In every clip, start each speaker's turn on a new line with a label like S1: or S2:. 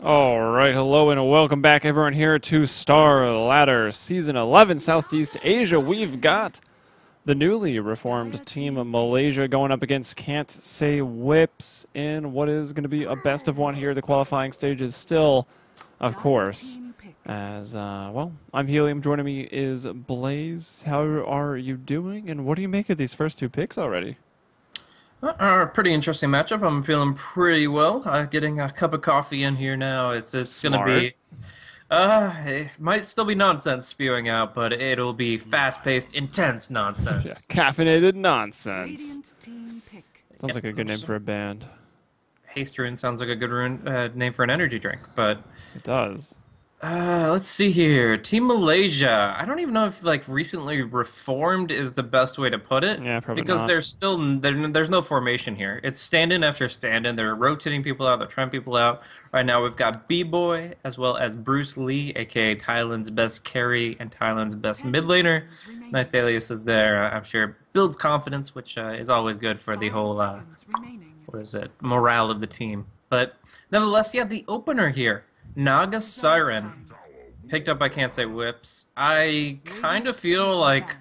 S1: All right, hello and welcome back everyone here to Starladder Season 11 Southeast Asia. We've got the newly reformed team of Malaysia going up against Can't Say Whips in what is going to be a best of one here. The qualifying stage is still, of course, as, well, I'm Helium. Joining me is Blaze. How are you doing, and what do you make of these first two picks already?
S2: Pretty interesting matchup. I'm feeling pretty well. Getting a cup of coffee in here now. It's gonna
S1: Smart.
S2: be it might still be nonsense spewing out, but it'll be fast-paced, intense
S1: Yeah,
S2: nonsense.
S1: caffeinated nonsense. Sounds like a good name
S2: Yep.
S1: for a band.
S2: Haste sounds like a good name for an energy drink, but
S1: It does.
S2: let's see here. Team Malaysia. I don't even know if like recently reformed is the best way to put it
S1: Yeah, probably
S2: because
S1: not.
S2: there's no formation here. It's stand-in after stand-in. They're rotating people out. They're trying people out. Right now we've got B-Boy as well as Bruce Lee, aka Thailand's best carry and Thailand's best mid laner. Nice aliases there. I'm sure it builds confidence, which is always good for the whole what is it, morale of the team. But nevertheless, yeah, the opener here. Naga Siren, picked up by Can't Say Whips. I kind of feel like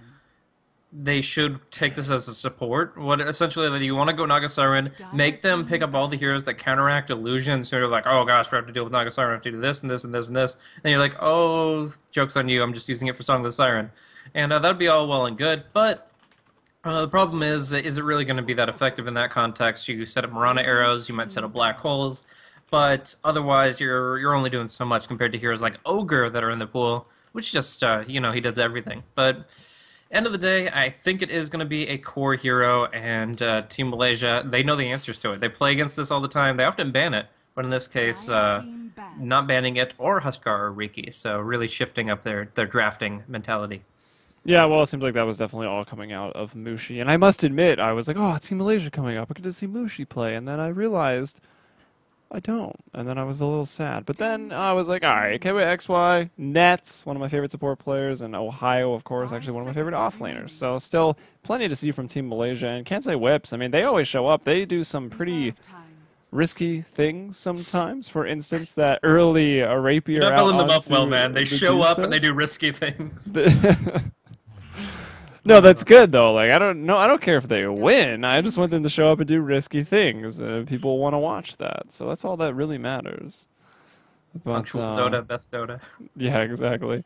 S2: they should take this as a support. What essentially that you want to go Naga Siren, make them pick up all the heroes that counteract illusions. So you're like, oh gosh, we have to deal with Naga Siren. We have to do this and this and this and this. And you're like, oh, joke's on you. I'm just using it for Song of the Siren, and that'd be all well and good, but. The problem is it really going to be that effective in that context? You set up Mirana arrows, you might set up black holes, but otherwise you're only doing so much compared to heroes like Ogre that are in the pool, which just, he does everything. But end of the day, I think it is going to be a core hero, and Team Malaysia, they know the answers to it. They play against this all the time. They often ban it, but in this case, not banning it or Huskar or Riki, so really shifting up their drafting mentality.
S1: Yeah, well, it seems like that was definitely all coming out of Mushi. And I must admit, I was like, oh, Team Malaysia coming up. I get to see Mushi play. And then I realized I don't. And then I was a little sad. But then I was like, all right, KWXY, Nets, one of my favorite support players, and Ohio, of course, actually one of my favorite offlaners. So still plenty to see from Team Malaysia. And Can't Say Whips. I mean, they always show up. They do some pretty risky things sometimes. For instance, that early rapier
S2: You're not
S1: out
S2: building them up
S1: onto
S2: well, man. They show up
S1: Medusa.
S2: and they do risky things.
S1: No, that's good though. Like I don't care if they win. I just want them to show up and do risky things. People want to watch that, so that's all that really matters. But
S2: Punctual Dota, best Dota.
S1: yeah, exactly.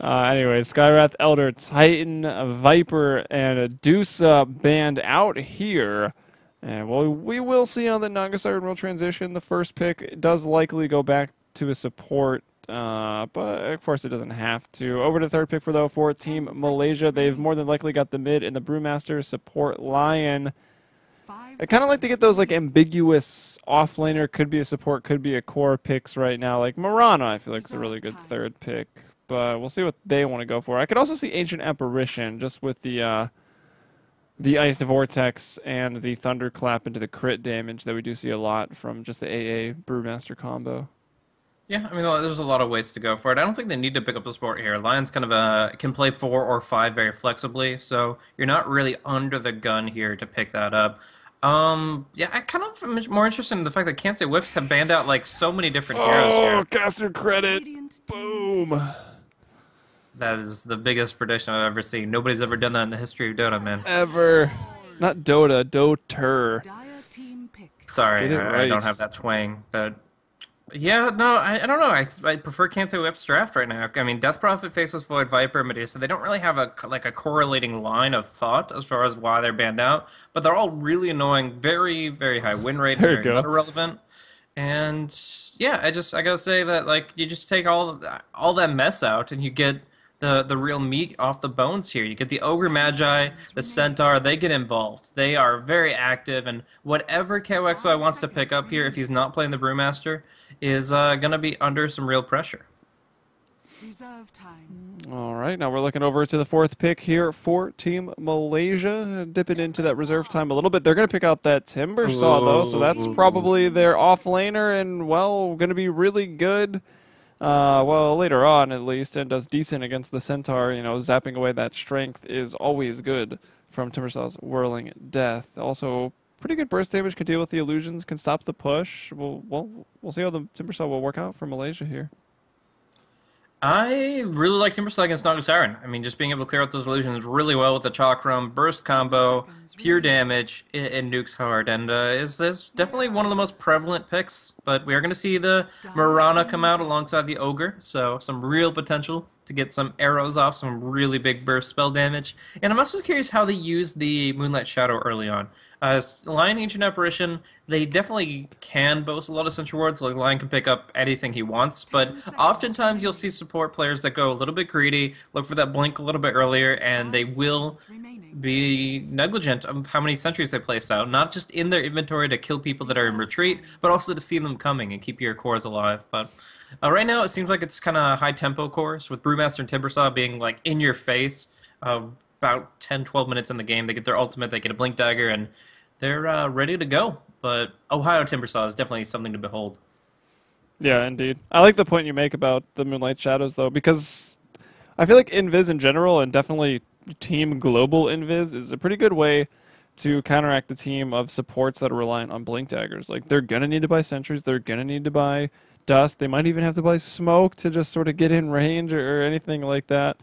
S1: Anyway, Skywrath, Elder, Titan, Viper, and Dusa banned out here. And well, we will see how the Naga Siren will transition. The first pick does likely go back to a support. But of course it doesn't have to. Over to third pick for Team Malaysia. They've more than likely got the mid and the Brewmaster support Lion. I kind of like to get those like ambiguous offlaner, could be a support, could be a core picks right now. Like Mirana, I feel like is a really good third pick, but we'll see what they want to go for. I could also see Ancient Apparition just with the Iced Vortex and the Thunderclap into the crit damage that we do see a lot from just the AA Brewmaster combo.
S2: Yeah, I mean, there's a lot of ways to go for it. I don't think they need to pick up the support here. Lion's kind of can play 4 or 5 very flexibly, so you're not really under the gun here to pick that up. Yeah, I kind of am more interested in the fact that Can't Say Whips have banned out like so many different heroes here.
S1: Oh, caster credit. Boom.
S2: That is the biggest prediction I've ever seen. Nobody's ever done that in the history of Dota, man.
S1: Ever. Not Dota, Doter.
S2: Sorry,
S1: Get it
S2: I
S1: right.
S2: don't have that twang, but yeah, no, I don't know. I prefer Can't Say Whips draft right now. I mean, Death Prophet, Faceless Void, Viper, Medusa, they don't really have a correlating line of thought as far as why they're banned out, but they're all really annoying, very, very high win rate,
S1: There you
S2: very
S1: go.
S2: meta relevant. And yeah, I gotta say that like you just take all that mess out and you get the real meat off the bones here. You get the Ogre Magi, the Centaur, they get involved. They are very active, and whatever KOXY wants to pick up here, if he's not playing the Brewmaster, is going to be under some real pressure.
S1: All right, now we're looking over to the fourth pick here for Team Malaysia. Dipping into that reserve time a little bit. They're going to pick out that Timber Saw, though, so that's probably their off-laner and, well, going to be really good. Well, later on, at least, and does decent against the Centaur. You know, zapping away that strength is always good from Timbersaw's Whirling Death. Also, pretty good burst damage, can deal with the illusions, can stop the push. We'll see how the Timbersaw will work out for Malaysia here.
S2: I really like Timbersaw against Naga Siren. I mean, just being able to clear out those illusions really well with the Chakram, burst combo, pure damage, it nukes hard, and is definitely one of the most prevalent picks. But we are going to see the Mirana come out alongside the Ogre, so some real potential to get some arrows off, some really big burst spell damage. And I'm also curious how they use the Moonlight Shadow early on. Lion Ancient Apparition, they definitely can boast a lot of Sentry Wards. Like, Lion can pick up anything he wants, but oftentimes you'll see support players that go a little bit greedy, look for that blink a little bit earlier, and they will be negligent of how many sentries they place out. Not just in their inventory to kill people that are in retreat, but also to see them coming and keep your cores alive. But right now it seems like it's kind of high-tempo cores, with Brewmaster and Timbersaw being like in your face. About 10-12 minutes in the game, they get their ultimate, they get a Blink Dagger, and they're ready to go. But Ohio Timbersaw is definitely something to behold.
S1: Yeah, indeed. I like the point you make about the Moonlight Shadows, though, because I feel like Invis in general, and definitely Team Global Invis, is a pretty good way to counteract the team of supports that are reliant on Blink Daggers. Like, they're going to need to buy Sentries, they're going to need to buy Dust, they might even have to buy Smoke to just sort of get in range or anything like that.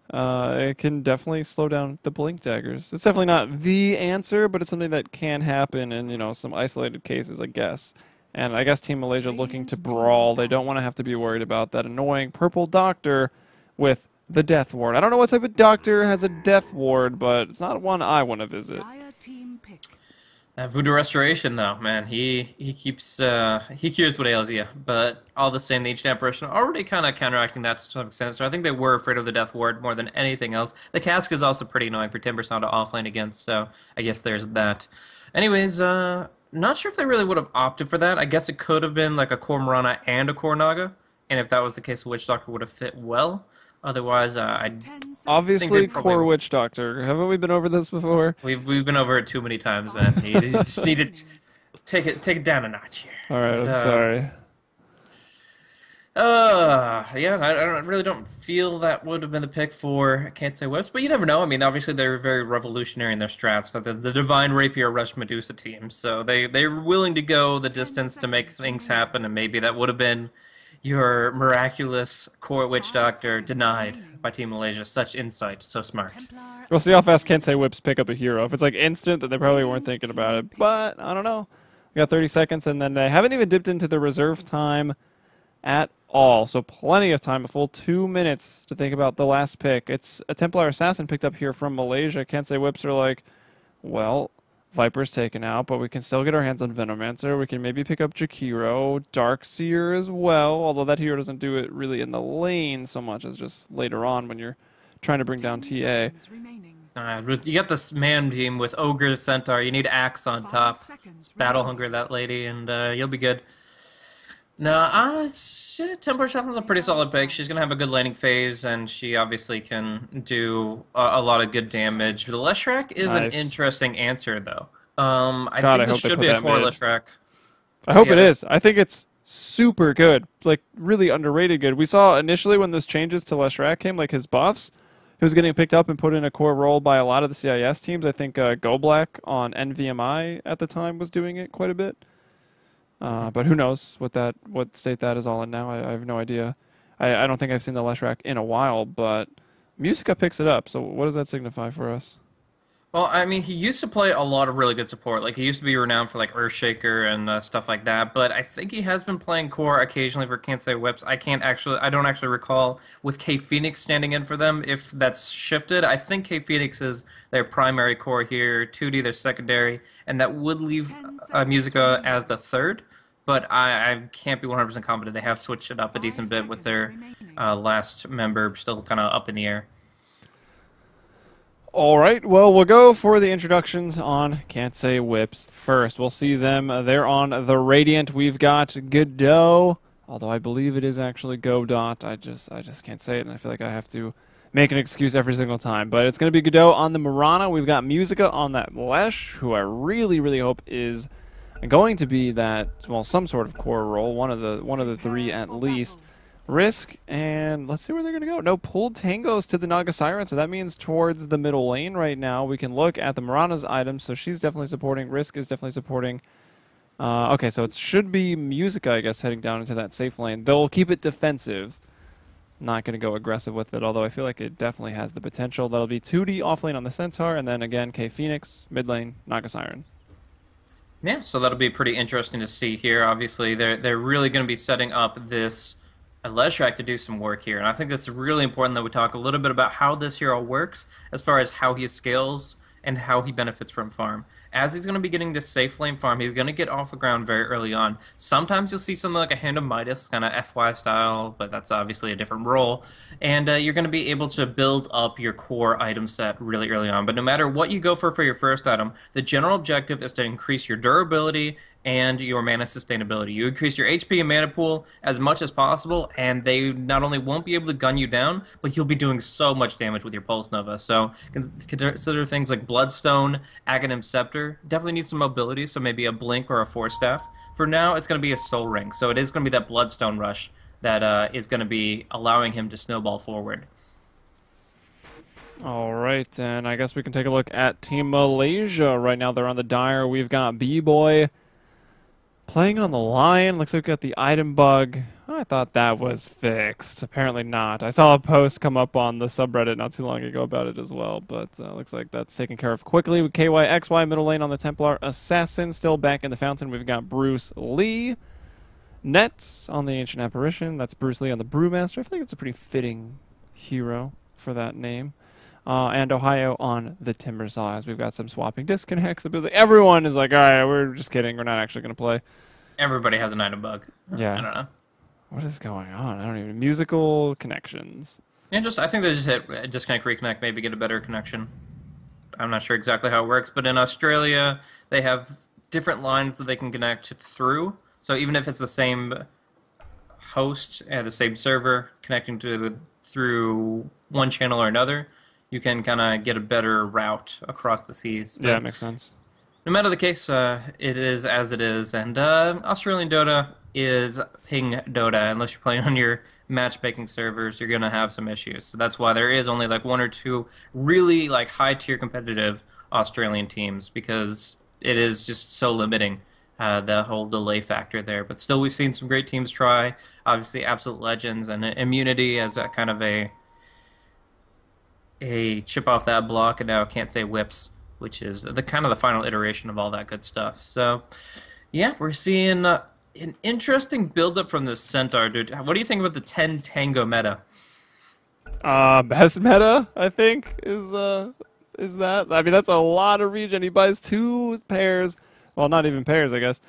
S1: It can definitely slow down the Blink Daggers. It's definitely not the answer, but it's something that can happen in, you know, some isolated cases, I guess. And I guess Team Malaysia looking to brawl, they don't want to have to be worried about that annoying purple doctor with the Death Ward. I don't know what type of doctor has a Death Ward, but it's not one I want to visit.
S2: Voodoo Restoration, though, man, he keeps he cures what ails you. But all the same, the Ancient Apparition already kind of counteracting that to some extent. So I think they were afraid of the Death Ward more than anything else. The Cask is also pretty annoying for Timbersaw to offlane against, so I guess there's that. Anyways, not sure if they really would have opted for that. I guess it could have been like a Core Mirana and a Core Naga, and if that was the case, the Witch Doctor would have fit well. Otherwise,
S1: obviously Core Witch Doctor. Haven't we been over this before?
S2: We've been over it too many times, man. You just need to take it down a notch here.
S1: All right, I'm sorry.
S2: Yeah, I really don't feel that would have been the pick for Can't Say Whips, but you never know. I mean, obviously they're very revolutionary in their strats. So the Divine Rapier Rush Medusa team, so they're willing to go the distance to make things happen, and maybe that would have been your miraculous Core Witch Doctor denied by Team Malaysia. Such insight, so smart.
S1: We'll see how fast Can't Say Whips pick up a hero. If it's like instant, then they probably weren't thinking about it. But I don't know. We got 30 seconds, and then they haven't even dipped into the reserve time at all. So plenty of time, a full 2 minutes to think about the last pick. It's a Templar Assassin picked up here from Malaysia. Can't Say Whips are like, well, Viper's taken out, but we can still get our hands on Venomancer. We can maybe pick up Jakiro, Darkseer as well, although that hero doesn't do it really in the lane so much as just later on when you're trying to bring down TA.
S2: You got this man team with Ogre, Centaur. You need Axe on top. Battle Hunger that lady, and you'll be good. No, Templar Assassin's a pretty solid pick. She's going to have a good laning phase, and she obviously can do a lot of good damage. The Leshrac is an interesting answer, though. I think this should be a core Leshrac.
S1: I hope it is. I think it's super good. Like, really underrated good. We saw initially when those changes to Leshrac came, like his buffs, he was getting picked up and put in a core role by a lot of the CIS teams. I think Go Black on NVMI at the time was doing it quite a bit. But who knows what state that is all in now. I have no idea. I don't think I've seen the Leshrac in a while, but Musica picks it up. So what does that signify for us?
S2: Well, I mean, he used to play a lot of really good support. Like, he used to be renowned for, like, Earthshaker and stuff like that. But I think he has been playing core occasionally for Can't Say Whips. I don't actually recall with K Phoenix standing in for them if that's shifted. I think K Phoenix is their primary core here, 2D their secondary, and that would leave Musica as the third. But I can't be 100% confident. They have switched it up a decent bit with their last member still kind of up in the air.
S1: All right, well, we'll go for the introductions on Can't Say Whips first. We'll see them. They're on the Radiant. We've got Godot, although I believe it is actually Godot. I just can't say it, and I feel like I have to make an excuse every single time. But it's going to be Godot on the Mirana. We've got Musica on that Lesh, who I really, really hope is going to be that, well, some sort of core role, one of the three at least. Risk, and let's see where they're going to go. No, pulled tangos to the Naga Siren, so that means towards the middle lane right now. We can look at the Marana's items, so she's definitely supporting. Risk is definitely supporting. Okay, so it should be Musica, I guess, heading down into that safe lane. They'll keep it defensive. Not going to go aggressive with it, although I feel like it definitely has the potential. That'll be 2D offlane on the Centaur, and then again, K Phoenix, mid lane, Naga Siren.
S2: Yeah, so that'll be pretty interesting to see here. Obviously, they're really going to be setting up this Leshrac to do some work here, and I think that's really important that we talk a little bit about how this hero works as far as how he scales and how he benefits from farm. As he's going to be getting this safe lane farm, he's going to get off the ground very early on. Sometimes you'll see something like a Hand of Midas, kind of FY style, but that's obviously a different role. And you're going to be able to build up your core item set really early on. But no matter what you go for your first item, the general objective is to increase your durability and your mana sustainability. You increase your HP and mana pool as much as possible, and they not only won't be able to gun you down, but you'll be doing so much damage with your Pulse Nova. So consider things like Bloodstone, Aghanim Scepter. Definitely needs some mobility, so maybe a Blink or a Force Staff. For now, it's going to be a Soul Ring, so it is going to be that Bloodstone rush that is going to be allowing him to snowball forward.
S1: All right, and I guess we can take a look at Team Malaysia. Right now they're on the Dire. We've got B-Boy playing on the Lion. Looks like we got the item bug. I thought that was fixed. Apparently not. I saw a post come up on the subreddit not too long ago about it as well, but looks like that's taken care of quickly. With KYXY middle lane on the Templar Assassin. Still back in the fountain. We've got Bruce Lee. Nets on the Ancient Apparition. That's Bruce Lee on the Brewmaster. I feel like it's a pretty fitting hero for that name. And Ohio on the Timber Saws. We've got some swapping disconnects. Everyone is like, all right, we're just kidding. We're not actually going to play.
S2: Everybody has an item bug.
S1: Yeah.
S2: I don't know.
S1: What is going on? I don't even... Musical connections.
S2: Yeah, I think they just hit disconnect, reconnect, maybe get a better connection. I'm not sure exactly how it works, but in Australia, they have different lines that they can connect through. So even if it's the same host and the same server connecting through one channel or another, you can kind of get a better route across the seas.
S1: But yeah, it makes sense.
S2: No matter the case, it is as it is, and Australian Dota is ping Dota. Unless you're playing on your matchmaking servers, you're going to have some issues. So that's why there is only like one or two really like high-tier competitive Australian teams, because it is just so limiting, the whole delay factor there. But still, we've seen some great teams try. Obviously, Absolute Legends and Immunity as a kind of a chip off that block, and now Can't Say Whips, which is the kind of the final iteration of all that good stuff. So, yeah, we're seeing an interesting build-up from this Centaur, dude. What do you think about the 10 Tango meta?
S1: Best meta, I think, is that. I mean, that's a lot of regen. He buys 2 pairs, well, not even pairs, I guess.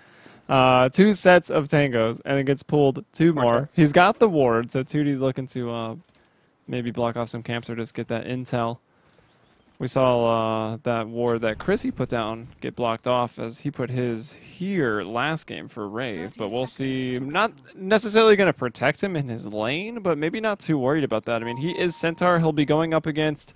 S1: 2 sets of Tangos, and then gets pulled 2 more. He's got the ward, so 2D's looking to maybe block off some camps or just get that intel. We saw that ward that Chrissy put down get blocked off as he put his here last game for Rave, but we'll see. Not necessarily going to protect him in his lane, but maybe not too worried about that. I mean, he is Centaur. He'll be going up against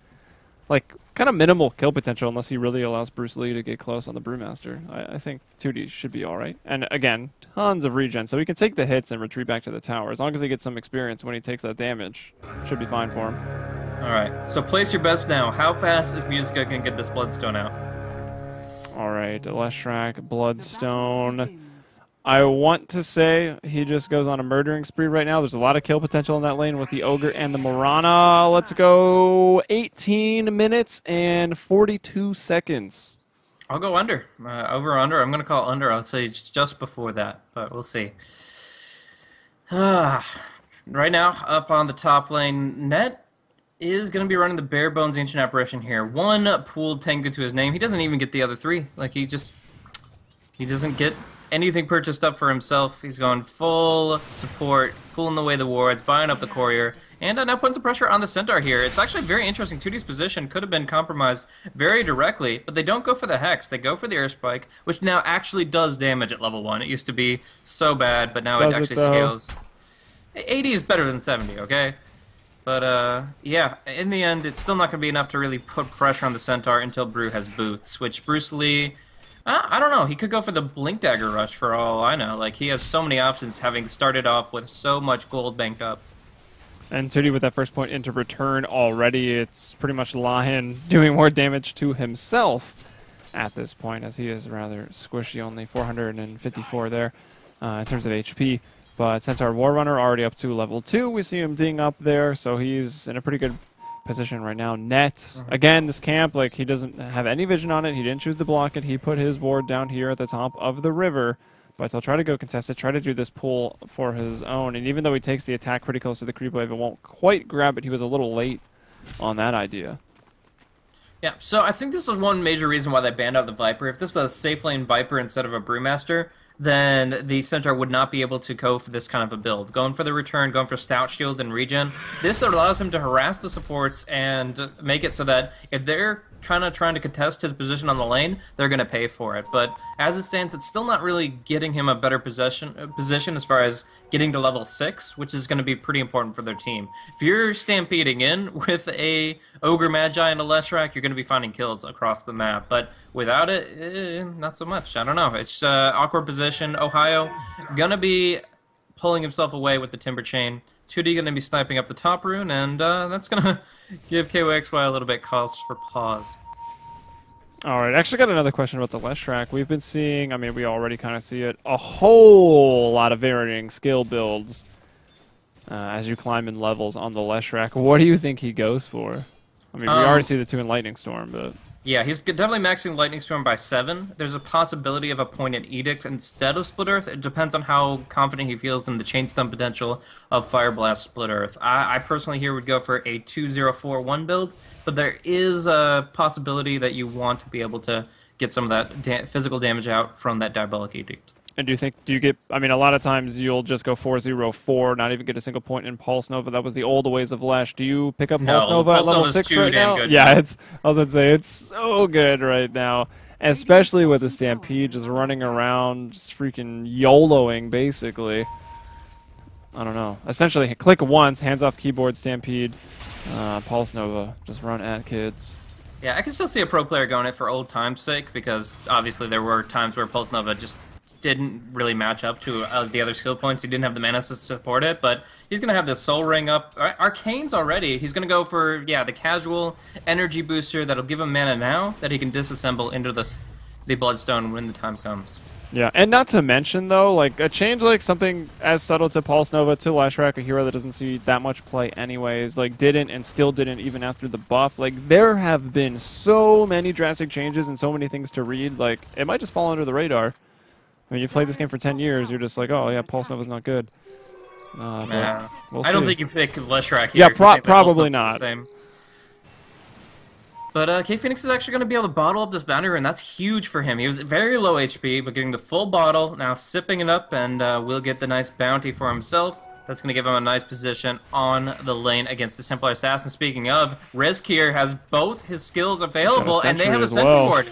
S1: like kind of minimal kill potential unless he really allows Bruce Lee to get close on the Brewmaster. I think 2D should be all right. And again, tons of regen, so he can take the hits and retreat back to the tower. As long as he gets some experience when he takes that damage, should be fine for him.
S2: All right, so place your bets now. How fast is Musica going to get this Bloodstone out?
S1: All right, Leshrac, Bloodstone. I want to say he just goes on a murdering spree right now. There's a lot of kill potential in that lane with the Ogre and the Morana. Let's go 18 minutes and 42 seconds.
S2: I'll go under. Over under. I'm going to call under. I'll say it's just before that, but we'll see. Right now, up on the top lane, Net is going to be running the bare bones Ancient Apparition here. 1 pooled Tengu to his name. He doesn't even get the other 3. Like, he doesn't get anything purchased up for himself. He's going full support, pulling away the wards, buying up the courier, and now putting some pressure on the Centaur here. It's actually very interesting. 2D's position could have been compromised very directly, but they don't go for the Hex. They go for the Air Spike, which now actually does damage at level 1. It used to be so bad, but now it actually scales. 80 is better than 70, okay? But, yeah, in the end, it's still not going to be enough to really put pressure on the Centaur until Brew has boots, which Bruce Lee, I don't know, he could go for the Blink Dagger Rush for all I know. Like, he has so many options, having started off with so much gold banked up.
S1: And Tootie with that first point into return already. It's pretty much Lion doing more damage to himself at this point, as he is rather squishy, only 454 there in terms of HP. But since our War Runner already up to level 2, we see him ding up there, so he's in a pretty good position right now. Net, again, this camp, like, he doesn't have any vision on it. He didn't choose to block it. He put his ward down here at the top of the river. But he'll try to go contest it, try to do this pull for his own. And even though he takes the attack pretty close to the creep wave, it won't quite grab it. He was a little late on that idea.
S2: Yeah, so I think this is one major reason why they banned out the Viper. If this was a safe lane Viper instead of a Brewmaster, then the Centaur would not be able to go for this kind of a build. Going for the return, going for Stout Shield and Regen, this allows him to harass the supports and make it so that if they're trying to contest his position on the lane, they're going to pay for it. But as it stands, it's still not really getting him a better position as far as getting to level 6, which is going to be pretty important for their team. If you're stampeding in with a Ogre Magi and a Leshrac, you're going to be finding kills across the map. But without it, not so much. I don't know. It's awkward position. Ohio going to be pulling himself away with the Timber Chain. 2D going to be sniping up the top rune, and that's going to give KYXY a little bit cause for pause.
S1: All right, actually got another question about the Leshrac. We've been seeing, I mean, we already kind of see it, a whole lot of varying skill builds as you climb in levels on the Leshrac. What do you think he goes for? I mean, we already see the 2 in Lightning Storm, but...
S2: Yeah, he's definitely maxing Lightning Storm by 7. There's a possibility of a pointed Edict instead of Split Earth. It depends on how confident he feels in the chain stun potential of Fire Blast Split Earth. I personally here would go for a 2-0-4-1 build, but there is a possibility that you want to be able to get some of that physical damage out from that Diabolic Edict.
S1: And do you get, I mean, a lot of times you'll just go 4-0-4, not even get a single point in Pulse Nova. That was the old ways of Lesh. Do you pick up Pulse Nova at level 6 right now?
S2: Good,
S1: yeah, I was going to say, it's so good right now. Especially with the Stampede just running around, just freaking YOLOing, basically. I don't know. Essentially, click once, hands off keyboard, Stampede, Pulse Nova, just run at kids.
S2: Yeah, I can still see a pro player going it for old time's sake, because obviously there were times where Pulse Nova just didn't really match up to the other skill points. He didn't have the mana to support it, but he's going to have the Soul Ring up. Arcane's already. He's going to go for, yeah, the casual energy booster that'll give him mana now that he can disassemble into the Bloodstone when the time comes.
S1: Yeah, and not to mention, though, like, a change like something as subtle to Pulse Nova to Leshrac, a hero that doesn't see that much play anyways, like, didn't and still didn't even after the buff. Like, there have been so many drastic changes and so many things to read, like, it might just fall under the radar. I mean, you've played this game for 10 years, you're just like, oh, yeah, Pulse Nova's not good.
S2: Nah.
S1: We'll
S2: I don't
S1: see.
S2: think you pick Leshrac here.
S1: Yeah, probably not.
S2: But K-Phoenix is actually going to be able to bottle up this bounty rune. That's huge for him. He was very low HP, but getting the full bottle, now sipping it up, and will get the nice bounty for himself. That's going to give him a nice position on the lane against the Templar Assassin. Speaking of, Risk here has both his skills available, and they have a Sentry Ward.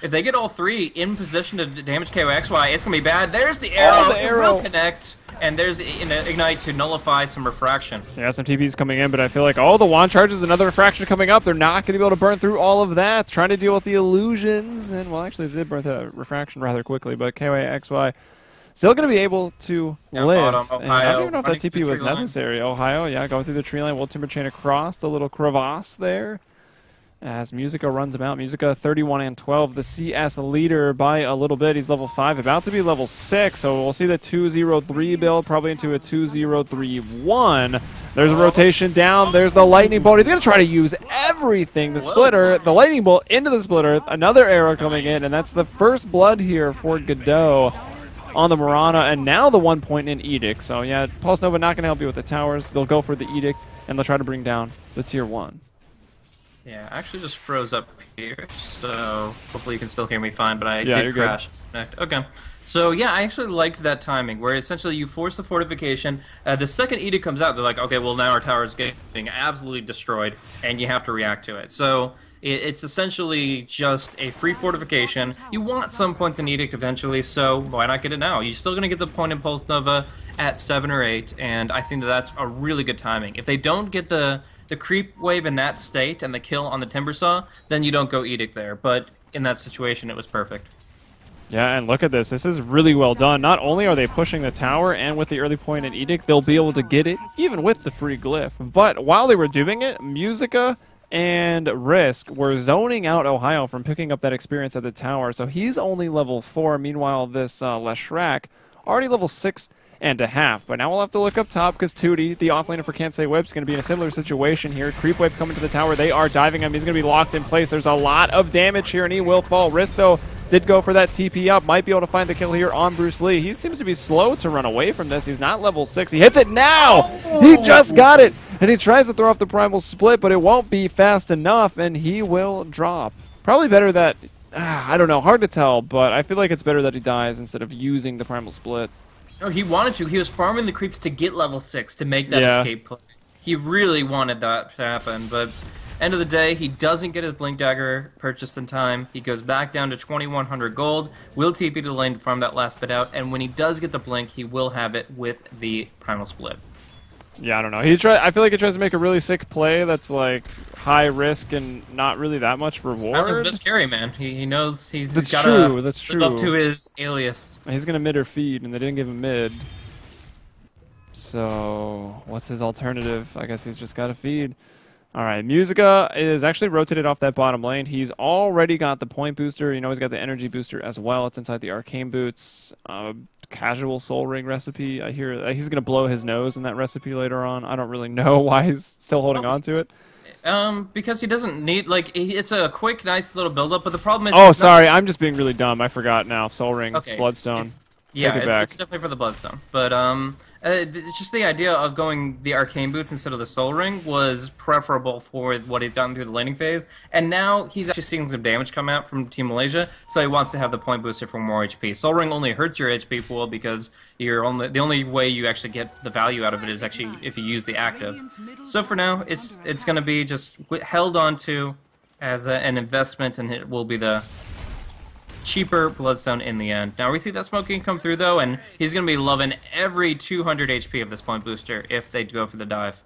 S2: If they get all 3 in position to damage KOXY, it's going to be bad. There's the arrow.
S1: Oh, the arrow.
S2: It will connect. And there's the Ignite to nullify some Refraction.
S1: Yeah, some TPs coming in, but I feel like, oh, the wand charges, another Refraction coming up. They're not going to be able to burn through all of that. Trying to deal with the illusions. And, well, actually, they did burn through that Refraction rather quickly, but KOXY still going to be able to live. And I don't even know if that TP was necessary. Ohio, yeah, going through the tree line. Will Timber Chain across the little crevasse there. As Musica runs him out. Musica 31 and 12, the CS leader by a little bit. He's level 5, about to be level 6, so we'll see the 2-0-3 build, probably into a 2-0-3-1. There's a rotation down. There's the Lightning Bolt. He's going to try to use everything. The Splitter, the Lightning Bolt into the Splitter, another arrow coming in, and that's the first blood here for Godot on the Mirana, and now the 1 point in Edict. So, yeah, Pulse Nova not going to help you with the towers. They'll go for the Edict, and they'll try to bring down the Tier 1.
S2: Yeah, I actually just froze up here, so hopefully you can still hear me fine, but I
S1: Yeah,
S2: did
S1: you're
S2: crash. Okay. So yeah, I actually liked that timing, where essentially you force the fortification, the second Edict comes out, they're like, okay, well now our tower is getting absolutely destroyed, and you have to react to it. So it's essentially just a free fortification. You want some points in Edict eventually, so why not get it now? You're still going to get the point in Pulse Nova at 7 or 8, and I think that that's a really good timing. If they don't get the creep wave in that state and the kill on the Timbersaw, then you don't go Edict there. But in that situation, it was perfect.
S1: Yeah, and look at this. This is really well done. Not only are they pushing the tower, and with the early point and Edict, they'll be able to get it, even with the free glyph. But while they were doing it, Musica and Risk were zoning out Ohio from picking up that experience at the tower. So he's only level 4. Meanwhile, this Leshrac, already level 6.5. But now we'll have to look up top because Tootie, the offlaner for Can't Say Whip, is going to be in a similar situation here. Creep Wave coming to the tower. They are diving him. He's going to be locked in place. There's a lot of damage here, and he will fall. Risk, though, did go for that TP up. Might be able to find the kill here on Bruce Lee. He seems to be slow to run away from this. He's not level 6. He hits it now! He just got it! And he tries to throw off the Primal Split, but it won't be fast enough, and he will drop. Probably better that... I don't know. Hard to tell, but I feel like it's better that he dies instead of using the Primal Split.
S2: No, he wanted to. He was farming the creeps to get level 6 to make that escape play. He really wanted that to happen, but... End of the day, he doesn't get his Blink Dagger purchased in time. He goes back down to 2,100 gold, will TP to the lane to farm that last bit out, and when he does get the Blink, he will have it with the Primal Split.
S1: Yeah, I don't know. I feel like he tries to make a really sick play that's like high risk and not really that much reward.
S2: Tyler's best carry, man. He knows he's got
S1: to
S2: live up to his alias.
S1: He's going to mid or feed, and they didn't give him mid. So, what's his alternative? I guess he's just got to feed. All right, Musica is actually rotated off that bottom lane. He's already got the point booster. You know, he's got the energy booster as well. It's inside the arcane boots. Casual soul ring recipe. I hear he's going to blow his nose in that recipe later on. I don't really know why he's still holding on to it.
S2: Because he doesn't need, like, it's a quick, nice little build-up, but the problem is...
S1: Oh, sorry, I'm just being really dumb. I forgot now. Soul ring, okay, Bloodstone.
S2: Yeah, it's definitely for the Bloodstone. But just the idea of going the Arcane Boots instead of the Soul Ring was preferable for what he's gotten through the laning phase. And now he's actually seeing some damage come out from Team Malaysia, so he wants to have the point booster for more HP. Soul Ring only hurts your HP pool because the only way you actually get the value out of it is actually if you use the active. So for now, it's going to be just held on to as an investment, and it will be the cheaper Bloodstone in the end. Now we see that Smoking come through though, and he's going to be loving every 200 HP of this point booster if they go for the dive.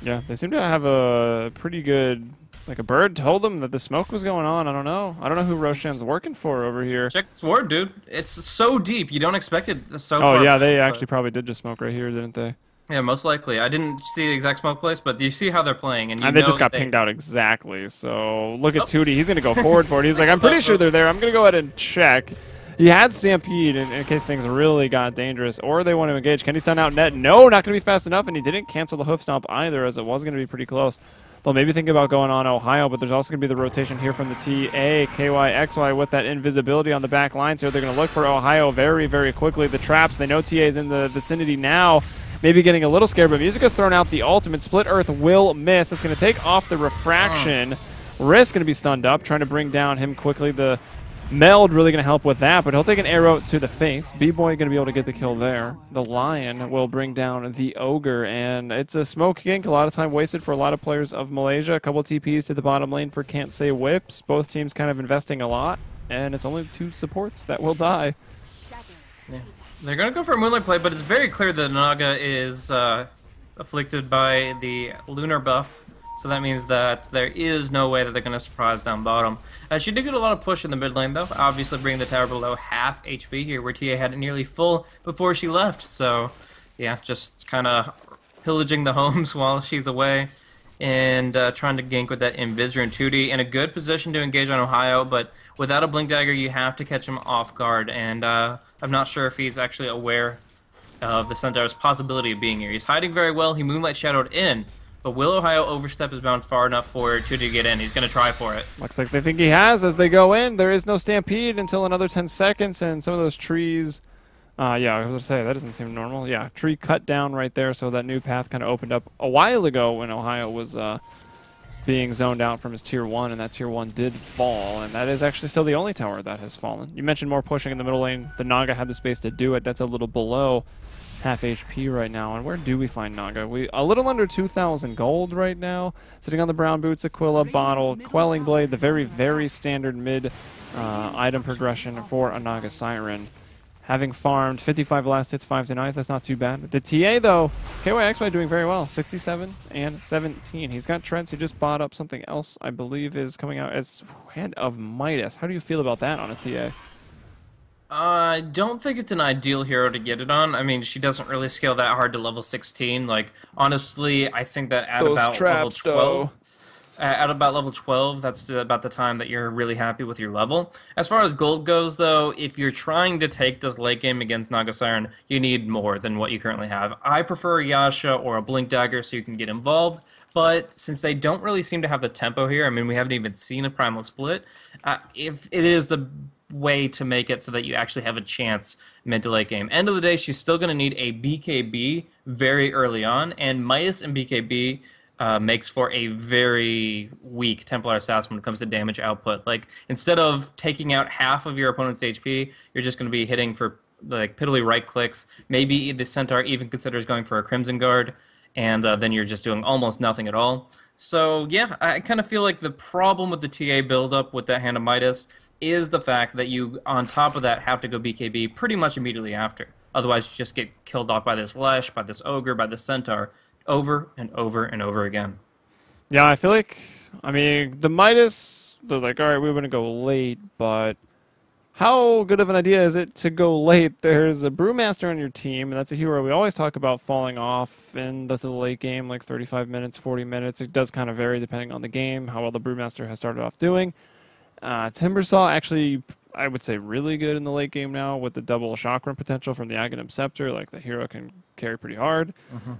S1: Yeah, they seem to have a pretty good... Like a bird told them that the smoke was going on. I don't know. I don't know who Roshan's working for over here.
S2: Check this ward, dude. It's so deep. You don't expect it so far.
S1: Oh yeah, they actually probably did just smoke right here, didn't they?
S2: Yeah, most likely. I didn't see the exact smoke place, but you see how they're playing, and
S1: they just got pinged out exactly. So look at Tootie. He's gonna go forward for it. He's like, I'm pretty sure they're there. I'm gonna go ahead and check. He had Stampede in case things really got dangerous, or they want to engage. Can he stun out net? No, not gonna be fast enough, and he didn't cancel the hoof stomp either, as it was gonna be pretty close. They'll maybe think about going on Ohio, but there's also going to be the rotation here from the TA, KY, XY with that invisibility on the back line. So they're going to look for Ohio very, very quickly. The traps, they know TA is in the vicinity now. Maybe getting a little scared, but Musica's thrown out the ultimate. Split Earth will miss. That's going to take off the refraction. Risk going to be stunned up, trying to bring down him quickly. The Meld really going to help with that, but he'll take an arrow to the face. B-Boy going to be able to get the kill there. The Lion will bring down the Ogre, and it's a smoke gank. A lot of time wasted for a lot of players of Malaysia. A couple TPs to the bottom lane for Can't Say Whips. Both teams kind of investing a lot, and it's only 2 supports that will die.
S2: Yeah. They're going to go for a Moonlight play, but it's very clear that Naga is afflicted by the Lunar buff. So that means that there is no way that they're going to surprise down bottom. She did get a lot of push in the mid lane, though. Obviously bringing the tower below half HP here, where TA had it nearly full before she left. So, yeah, just kind of pillaging the homes while she's away. And trying to gank with that Invis and Tootie. In a good position to engage on Ohio, but without a Blink Dagger, you have to catch him off guard. And I'm not sure if he's actually aware of the Centaur's possibility of being here. He's hiding very well. He Moonlight Shadowed in. But will Ohio overstep his bounds far enough for Tootie to get in? He's going to try for it.
S1: Looks like they think he has as they go in. There is no Stampede until another 10 seconds, and some of those trees... yeah, I was going to say, that doesn't seem normal. Yeah, tree cut down right there, so that new path kind of opened up a while ago when Ohio was being zoned out from his Tier 1, and that Tier 1 did fall, and that is actually still the only tower that has fallen. You mentioned more pushing in the middle lane. The Naga had the space to do it. That's a little below half HP right now. And where do we find Naga? We a little under 2,000 gold right now. Sitting on the brown boots, Aquila, bottle, Quelling Blade, the very, very standard mid item progression for a Naga Siren. Having farmed 55 last hits, 5 denies, that's not too bad. The TA, though, KYXY doing very well. 67 and 17. He's got Trents. He just bought up something else, I believe, is coming out as Hand of Midas. How do you feel about that on a TA?
S2: I don't think it's an ideal hero to get it on. I mean, she doesn't really scale that hard to level 16. Like, honestly, I think that at
S1: Those
S2: about level
S1: traps, though.
S2: 12, at about level 12, that's about the time that you're really happy with your level. As far as gold goes, though, if you're trying to take this late game against Naga Siren, you need more than what you currently have. I prefer a Yasha or a Blink Dagger so you can get involved, but since they don't really seem to have the tempo here, I mean, we haven't even seen a Primal Split, if it is the way to make it so that you actually have a chance mid to late game. End of the day, she's still going to need a BKB very early on, and Midas and BKB makes for a very weak Templar Assassin when it comes to damage output. Like, instead of taking out half of your opponent's HP, you're just going to be hitting for like piddly right clicks. Maybe the Centaur even considers going for a Crimson Guard, and then you're just doing almost nothing at all. So yeah, I kind of feel like the problem with the TA buildup with that Hand of Midas is the fact that you, on top of that, have to go BKB pretty much immediately after. Otherwise, you just get killed off by this Lesh, by this Ogre, by this Centaur, over and over and over again.
S1: Yeah, I feel like, I mean, the Midas, they're like, all right, we want to go late, but how good of an idea is it to go late? There's a Brewmaster on your team, and that's a hero we always talk about falling off in the late game, like 35 minutes, 40 minutes. It does kind of vary depending on the game, how well the Brewmaster has started off doing. Timbersaw actually, I would say, really good in the late game now with the double chakra potential from the Aghanim Scepter. Like, the hero can carry pretty hard.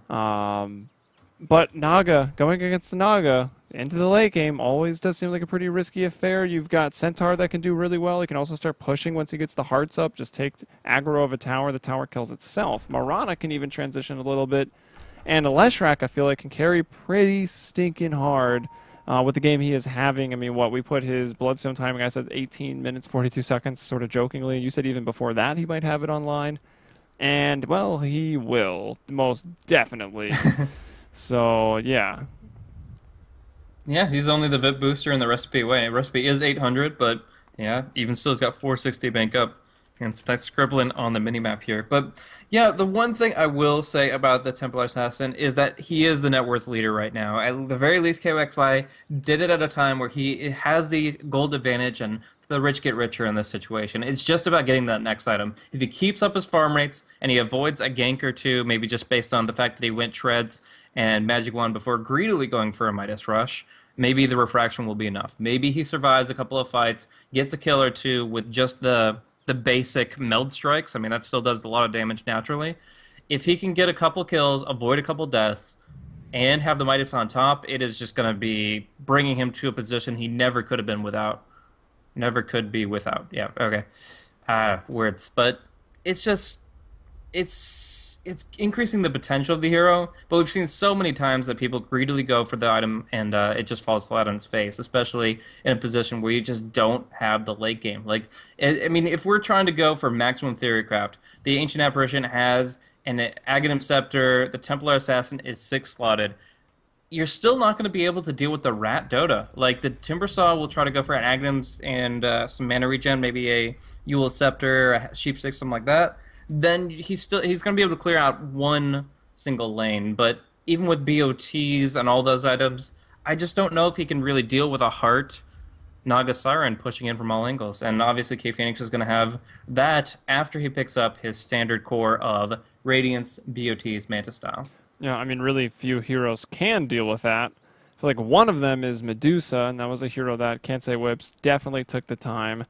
S1: But Naga, going against the Naga into the late game always does seem like a pretty risky affair. You've got Centaur that can do really well. He can also start pushing once he gets the hearts up. Just take aggro of a tower. The tower kills itself. Marana can even transition a little bit. And Leshrac, I feel like, can carry pretty stinking hard with the game he is having. I mean, what, we put his Bloodstone timing, I said 18 minutes, 42 seconds, sort of jokingly. You said even before that he might have it online. And, well, he will, most definitely. So, yeah.
S2: Yeah, he's only the VIP booster in the recipe way. Recipe is 800, but yeah, even still, he's got 460 bank up. And that's scribbling on the minimap here. But yeah, the one thing I will say about the Templar Assassin is that he is the net worth leader right now. At the very least, KOXY did it at a time where he has the gold advantage, and the rich get richer in this situation. It's just about getting that next item. If he keeps up his farm rates and he avoids a gank or two, maybe just based on the fact that he went Treads and Magic Wand before greedily going for a Midas Rush, maybe the refraction will be enough. Maybe he survives a couple of fights, gets a kill or two with just the basic meld strikes. I mean, that still does a lot of damage naturally. If he can get a couple kills, avoid a couple deaths, and have the Midas on top, it is just going to be bringing him to a position he never could have been without. Never could be without. Yeah, okay. Words. But it's just... It's increasing the potential of the hero, but we've seen so many times that people greedily go for the item and it just falls flat on its face, especially in a position where you just don't have the late game. Like, I mean, if we're trying to go for maximum theorycraft, the Ancient Apparition has an Aghanim Scepter, the Templar Assassin is 6-slotted. You're still not going to be able to deal with the Rat Dota. Like, the Timbersaw will try to go for an Aghanims and some mana regen, maybe a Yule Scepter, a Sheep Stick, something like that. Then he's going to be able to clear out one single lane. But even with BOTs and all those items, I just don't know if he can really deal with a Heart Naga Siren pushing in from all angles. And obviously K Phoenix is going to have that after he picks up his standard core of Radiance, BOTs, Manta Style.
S1: Yeah, I mean, really few heroes can deal with that. I feel like one of them is Medusa, and that was a hero that Kansei Whips definitely took the time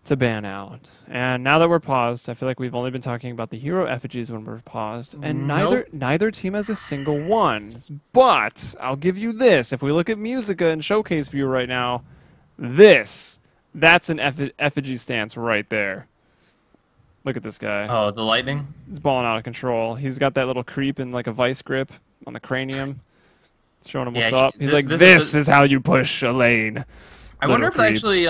S1: to ban out. And now that we're paused, I feel like we've only been talking about the hero effigies when we're paused, and neither team has a single one. But I'll give you this: if we look at Musica and Showcase View right now, that's an effigy stance right there. Look at this guy.
S2: Oh, the lightning?
S1: He's balling out of control. He's got that little creep in like a vice grip on the cranium, showing him what's up. He's like, this is how you push a lane.
S2: I wonder if they actually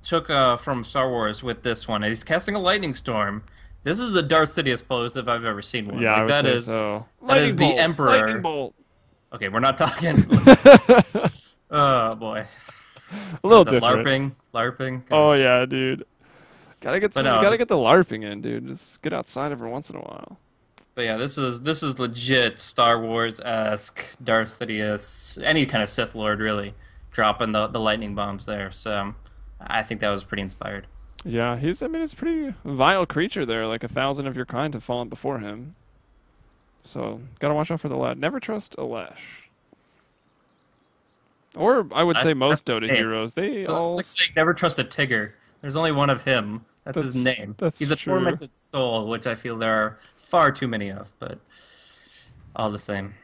S2: took from Star Wars with this one. He's casting a lightning storm. This is the Darth Sidious pose if I've ever seen one.
S1: Yeah,
S2: like,
S1: I would
S2: that
S1: say
S2: is
S1: so.
S2: That is the Emperor.
S1: Lightning bolt.
S2: Okay, we're not talking. Oh boy.
S1: A little different.
S2: LARPing. Gosh.
S1: Oh yeah, dude. Gotta get the LARPing in, dude. Just get outside every once in a while.
S2: But yeah, this is legit Star Wars-esque Darth Sidious, any kind of Sith Lord really, dropping the lightning bombs there. So I think that was pretty inspired.
S1: Yeah, I mean, he's a pretty vile creature there. Like 1,000 of your kind have fallen before him. So, gotta watch out for the lad. Never trust a Lash. Or, I would say most
S2: That's
S1: Dota
S2: saying.
S1: heroes. They
S2: It's
S1: all...
S2: like saying never trust a Tigger. There's only one of him. That's his name.
S1: That's
S2: He's a
S1: true.
S2: tormented soul, which I feel there are far too many of, but all the same.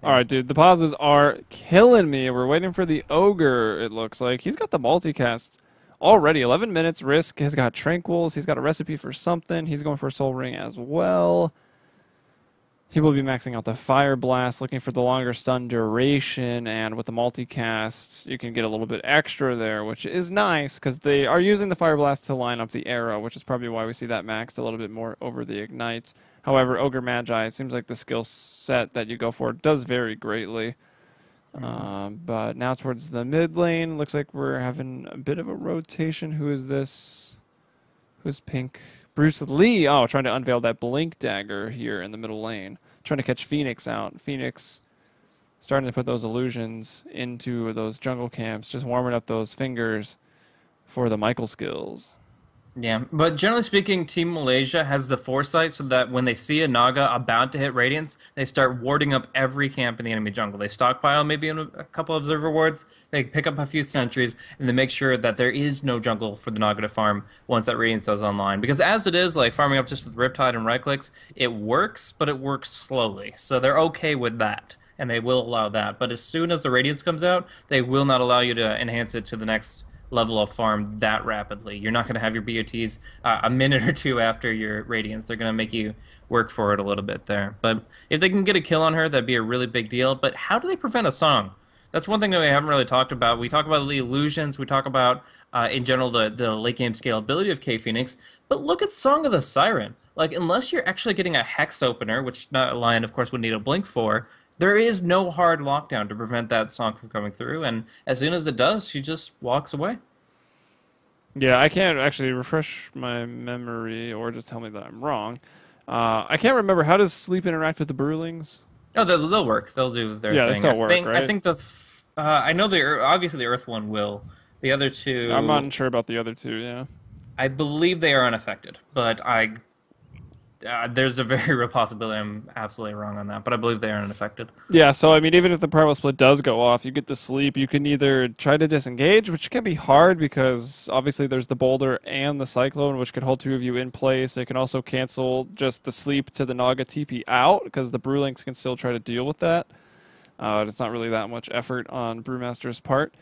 S1: Alright, dude. The pauses are killing me. We're waiting for the Ogre, it looks like. He's got the multicast already. 11 minutes. Risk. He's got Tranquils. He's got a recipe for something. He's going for a Soul Ring as well. He will be maxing out the Fire Blast, looking for the longer stun duration, and with the multicast, you can get a little bit extra there, which is nice, because they are using the Fire Blast to line up the arrow, which is probably why we see that maxed a little bit more over the Ignites. However, Ogre Magi, it seems like the skill set that you go for does vary greatly. But now towards the mid lane, looks like we're having a bit of a rotation. Who is this? Who's pink? Bruce Lee. Oh, trying to unveil that blink dagger here in the middle lane. Trying to catch Phoenix out. Phoenix starting to put those illusions into those jungle camps. Just warming up those fingers for the Michael skills.
S2: Yeah, but generally speaking, Team Malaysia has the foresight so that when they see a Naga about to hit Radiance, they start warding up every camp in the enemy jungle. They stockpile maybe a couple observer wards, they pick up a few sentries, and they make sure that there is no jungle for the Naga to farm once that Radiance goes online. Because as it is, like farming up just with Riptide and right clicks, it works, but it works slowly. So they're okay with that, and they will allow that. But as soon as the Radiance comes out, they will not allow you to enhance it to the next level of farm that rapidly. You're not going to have your BOTs a minute or two after your Radiance. They're going to make you work for it a little bit there. But if they can get a kill on her, that'd be a really big deal. But how do they prevent a song? That's one thing that we haven't really talked about. We talk about the illusions. We talk about, in general, the late game scalability of K-Phoenix. But look at Song of the Siren. Like, unless you're actually getting a Hex opener, which Lion, of course, would need a Blink for, there is no hard lockdown to prevent that song from coming through, and as soon as it does, she just walks away.
S1: Yeah, I can't actually refresh my memory or just tell me that I'm wrong. I can't remember. How does Sleep interact with the Brewlings?
S2: Oh, they'll work. They'll do their
S1: Yeah, they
S2: thing.
S1: still work, right?
S2: I think I know obviously the Earth one will. The other two,
S1: I'm not sure about the other two, yeah.
S2: I believe they are unaffected, but there's a very real possibility I'm absolutely wrong on that, but I believe they are unaffected.
S1: Yeah, so I mean, even if the primal split does go off, you get the sleep. You can either try to disengage, which can be hard because obviously there's the boulder and the cyclone, which could hold two of you in place. They can also cancel just the sleep to the Naga TP out because the Brewlings can still try to deal with that. It's not really that much effort on Brewmaster's part.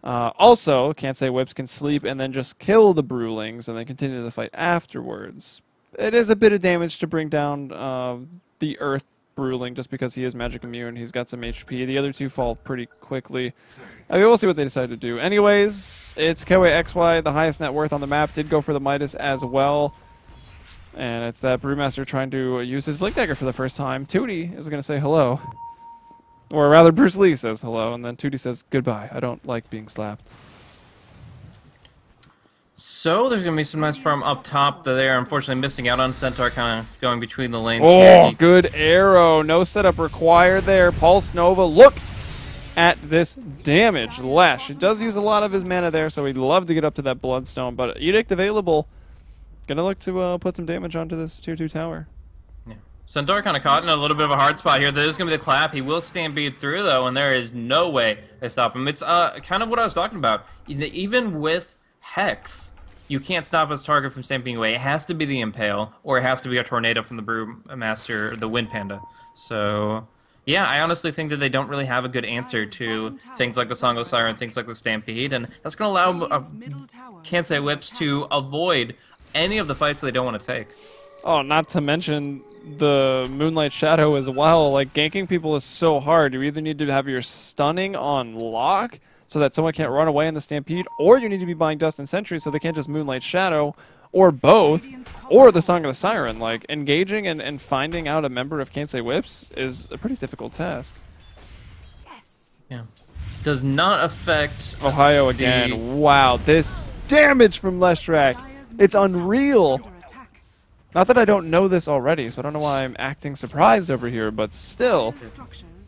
S1: Also, Can't Say Whips can sleep and then just kill the Brewlings and then continue the fight afterwards. It is a bit of damage to bring down the Earth Brewling just because he is magic immune. He's got some HP. The other two fall pretty quickly. I mean, we'll see what they decide to do. Anyways, it's KOAXY, the highest net worth on the map. Did go for the Midas as well. And it's that Brewmaster trying to use his Blink Dagger for the first time. Tootie is going to say hello. Or rather, Bruce Lee says hello, and then Tootie says goodbye. I don't like being slapped.
S2: So there's going to be some nice farm up top that they are unfortunately missing out on. Centaur kind of going between the lanes
S1: Oh,
S2: here.
S1: good arrow. No setup required there. Pulse Nova, look at this damage. Lash. It does use a lot of his mana there, so he'd love to get up to that Bloodstone, but Edict available. Gonna look to put some damage onto this tier 2 tower.
S2: Yeah. Centaur kind of caught in a little bit of a hard spot here. There's going to be the clap. He will stampede through, though, and there is no way they stop him. It's kind of what I was talking about. Even with Hex, you can't stop his target from stamping away. It has to be the Impale, or it has to be a Tornado from the Brewmaster, the Wind Panda. So, yeah, I honestly think that they don't really have a good answer to things like the Song of the Siren, things like the Stampede, and that's going to allow Can't Say Whips to avoid any of the fights they don't want to take.
S1: Oh, not to mention the Moonlight Shadow as well. Like, ganking people is so hard. You either need to have your stunning on lock so that someone can't run away in the Stampede, or you need to be buying Dust and Sentry so they can't just Moonlight Shadow, or both, or the Song of the Siren. Like, engaging and finding out a member of Can't Say Whips is a pretty difficult task.
S2: Yeah. Does not affect
S1: Ohio again. Wow, this damage from Leshrac. It's unreal. Not that I don't know this already, so I don't know why I'm acting surprised over here, but still.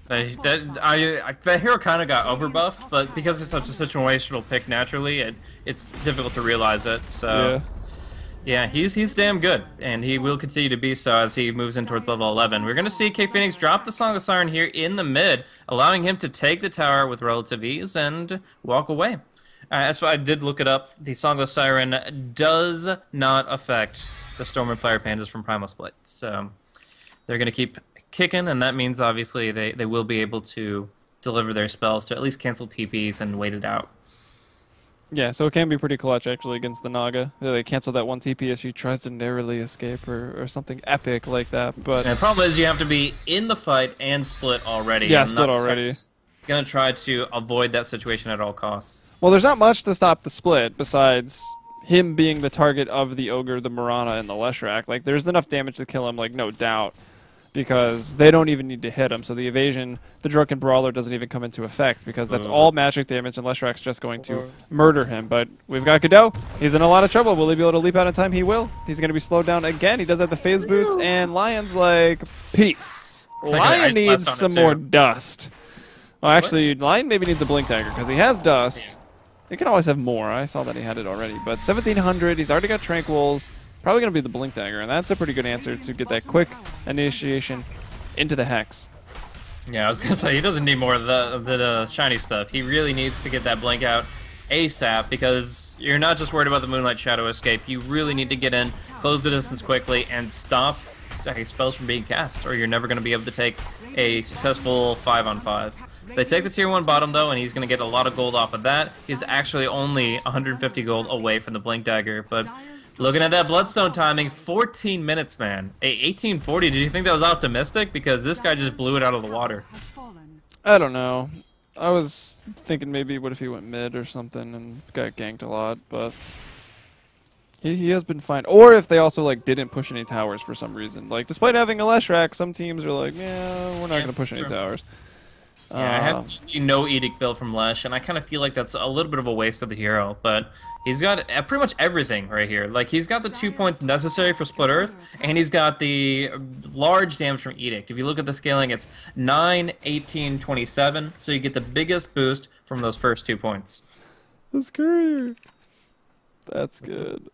S2: The hero kind of got overbuffed, but because it's such a situational pick naturally, it's difficult to realize it. So yeah, he's damn good, and he will continue to be so as he moves in towards level 11. We're gonna see K Phoenix drop the Song of Siren here in the mid, allowing him to take the tower with relative ease and walk away. As I did look it up, the Song of Siren does not affect the Storm and Fire Pandas from Primal Split, so they're gonna keep kicking, and that means obviously they will be able to deliver their spells to at least cancel TPs and wait it out.
S1: Yeah, so it can be pretty clutch actually against the Naga. They cancel that one TP as she tries to narrowly escape or something epic like that. But
S2: and the problem is you have to be in the fight and split already.
S1: Yeah, split already.
S2: Gonna try to avoid that situation at all costs.
S1: Well, there's not much to stop the split besides him being the target of the Ogre, the Marana, and the Leshrac. Like, there's enough damage to kill him, like, no doubt. Because they don't even need to hit him. So the evasion, the Drunken Brawler doesn't even come into effect because that's all magic damage and Leshrac's just going to murder him. But we've got Godot. He's in a lot of trouble. Will he be able to leap out in time? He will. He's going to be slowed down again. He does have the phase boots, and Lion's like, peace. Lion needs some more dust. Well, actually, Lion maybe needs a Blink Dagger because he has dust. He can always have more. I saw that he had it already. But 1700, he's already got Tranquils. Probably going to be the Blink Dagger, and that's a pretty good answer to get that quick initiation into the Hex.
S2: Yeah, I was going to say, he doesn't need more of the shiny stuff. He really needs to get that Blink out ASAP, because you're not just worried about the Moonlight Shadow escape. You really need to get in, close the distance quickly, and stop spells from being cast, or you're never going to be able to take a successful 5-on-5. They take the tier 1 bottom, though, and he's going to get a lot of gold off of that. He's actually only 150 gold away from the Blink Dagger, but looking at that Bloodstone timing, 14 minutes, man. 1840, did you think that was optimistic? Because this guy just blew it out of the water.
S1: I don't know. I was thinking maybe what if he went mid or something and got ganked a lot, but he has been fine. Or if they also like didn't push any towers for some reason. Like, despite having a Leshrac, some teams are like, yeah, we're not going to push any towers.
S2: Yeah, I have seen no Edict build from Lesh, and I kind of feel like that's a little bit of a waste of the hero, but he's got pretty much everything right here. Like, he's got the 2 points necessary for Split Earth, and he's got the large damage from Edict. If you look at the scaling, it's 9, 18, 27, so you get the biggest boost from those first 2 points.
S1: This courier. That's good.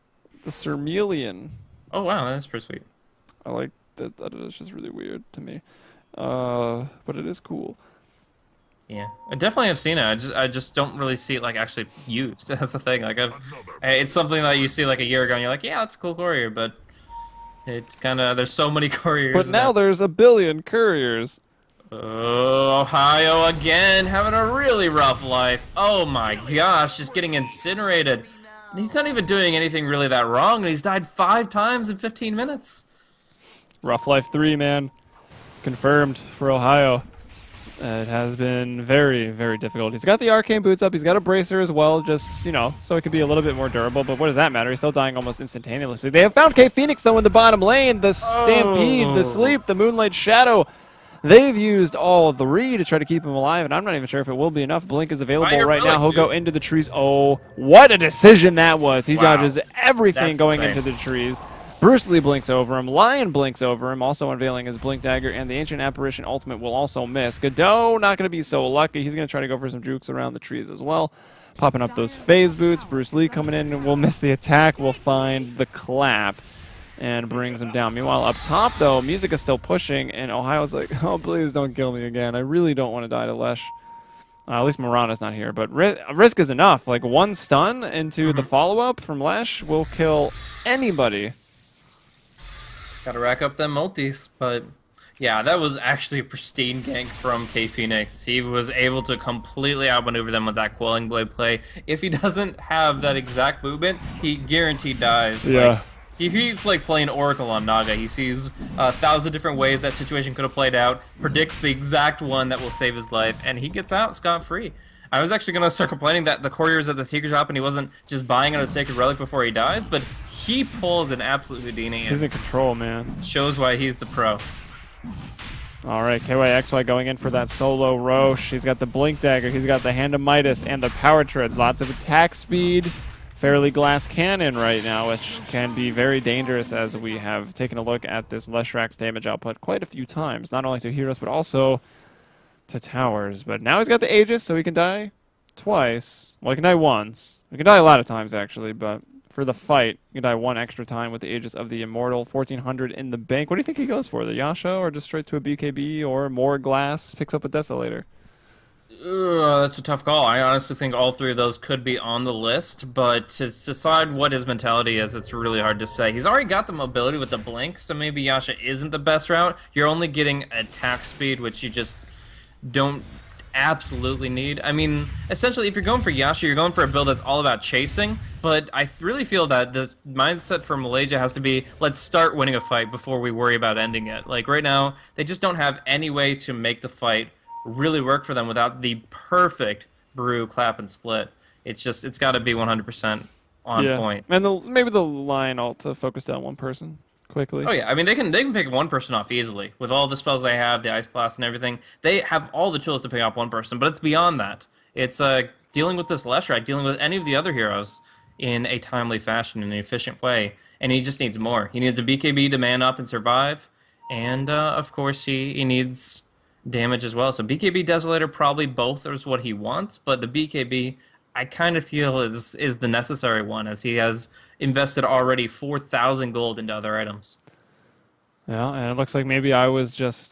S1: The Sermelian.
S2: Oh, wow, that's pretty sweet.
S1: I like that. That is just really weird to me. But it is cool.
S2: Yeah, I definitely have seen it. I just don't really see it like actually used. That's the thing. Like, it's something that you see like a year ago, and you're like, yeah, that's a cool courier, but it kind of there's so many couriers.
S1: But now there's a billion couriers.
S2: Oh, Ohio again, having a really rough life. Oh my gosh, just getting incinerated. And he's not even doing anything really that wrong, and he's died 5 times in 15 minutes.
S1: Rough Life 3, man. Confirmed for Ohio. It has been very, very difficult. He's got the Arcane Boots up. He's got a Bracer as well, just, you know, so it could be a little bit more durable. But what does that matter? He's still dying almost instantaneously. They have found K Phoenix, though, in the bottom lane. The Stampede, the Sleep, the Moonlight Shadow. They've used all 3 to try to keep him alive, and I'm not even sure if it will be enough. Blink is available right now. He'll go into the trees. Oh, what a decision that was. He dodges everything going into the trees. Bruce Lee blinks over him. Lion blinks over him, also unveiling his Blink Dagger, and the Ancient Apparition Ultimate will also miss. Godot not going to be so lucky. He's going to try to go for some jukes around the trees as well. Popping up those phase boots. Bruce Lee coming in and will miss the attack. Will find the clap and brings him down. Meanwhile, up top, though, Music is still pushing, and Ohio's like, oh, please don't kill me again. I really don't want to die to Lesh. At least Marana's not here, but risk is enough. Like, 1 stun into the follow-up from Lesh will kill anybody.
S2: Gotta rack up them multis, but yeah, that was actually a pristine gank from K Phoenix. He was able to completely outmaneuver them with that Quelling Blade play. If he doesn't have that exact movement, he guaranteed dies.
S1: Yeah.
S2: Like, he's like playing Oracle on Naga. He sees 1,000 different ways that situation could have played out, predicts the exact one that will save his life, and he gets out scot-free. I was actually going to start complaining that the courier's at the Secret Shop and he wasn't just buying out a Sacred Relic before he dies, but he pulls an absolute Houdini.
S1: He's in control, man.
S2: Shows why he's the pro.
S1: All right, KYXY going in for that solo Roche. He's got the Blink Dagger. He's got the Hand of Midas and the Power Treads. Lots of attack speed fairly glass cannon right now, which can be very dangerous as we have taken a look at this Leshrax's damage output quite a few times, not only to heroes but also to towers. But now he's got the Aegis, so he can die twice. Well, he can die once. He can die a lot of times, actually, but for the fight, you can die one extra time with the Aegis of the Immortal. 1,400 in the bank. What do you think he goes for? The Yasha or just straight to a BKB or more glass? Picks up a Desolator.
S2: That's a tough call. I honestly think all three of those could be on the list, but to decide what his mentality is, it's really hard to say. He's already got the mobility with the blink, so maybe Yasha isn't the best route. You're only getting attack speed, which you just don't absolutely need. I mean, essentially, if you're going for Yasha, you're going for a build that's all about chasing, but I really feel that the mindset for Malaysia has to be, let's start winning a fight before we worry about ending it. Like, right now, they just don't have any way to make the fight really work for them without the perfect brew, clap, and split. It's got to be 100% on point.
S1: And maybe the line alt to focus down one person quickly.
S2: Oh yeah, I mean they can pick one person off easily with all the spells they have, the Ice Blast and everything. They have all the tools to pick off one person, but it's beyond that. It's dealing with this Leshrac, dealing with any of the other heroes in a timely fashion, in an efficient way, and he just needs more. He needs a BKB to man up and survive, and of course he needs damage as well. So BKB Desolator probably both is what he wants, but the BKB I kind of feel is the necessary one, as he has invested already 4,000 gold into other items.
S1: Yeah, and it looks like maybe I was just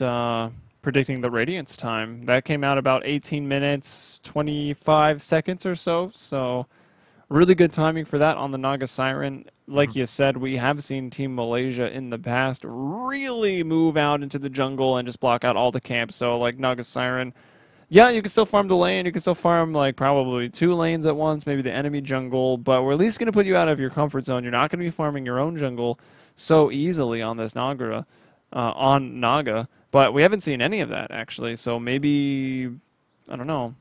S1: predicting the Radiance time. That came out about 18 minutes, 25 seconds or so. So really good timing for that on the Naga Siren. Like you said, we have seen Team Malaysia in the past really move out into the jungle and just block out all the camps. So like Naga Siren, yeah, you can still farm the lane. You can still farm like probably 2 lanes at once, maybe the enemy jungle, but we're at least going to put you out of your comfort zone. You're not going to be farming your own jungle so easily on this Naga, but we haven't seen any of that actually. So maybe, I don't know.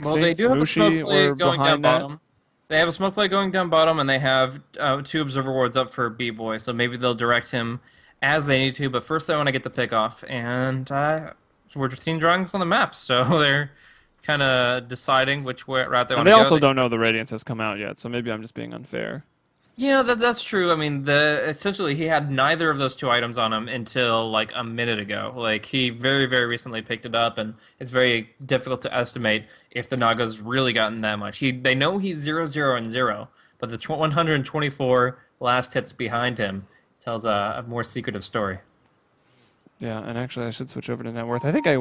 S2: Well, they do have a smoke play going down bottom. They have a smoke play going down bottom, and they have 2 observer wards up for B-Boy, so maybe they'll direct him as they need to, but first they want to get the pick off, and we're just seeing drawings on the map, so they're kind of deciding which route they want to go.
S1: They also don't know the Radiance has come out yet, so maybe I'm just being unfair.
S2: Yeah, that's true. I mean, essentially he had neither of those 2 items on him until like a minute ago. Like he very, very recently picked it up, and it's very difficult to estimate if the Naga's really gotten that much. They know he's 0, 0, and 0, but the 124 last hits behind him tells a more secretive story.
S1: Yeah, and actually I should switch over to net worth. I think I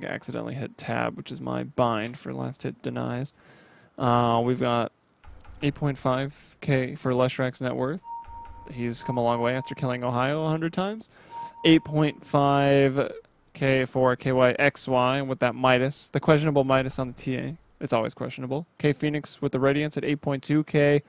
S1: accidentally hit tab, which is my bind for last hit denies. We've got 8.5k for Leshrax's net worth. He's come a long way after killing Ohio 100 times. 8.5k for KYXY with that Midas, the questionable Midas on the TA. It's always questionable. K Phoenix with the Radiance at 8.2k.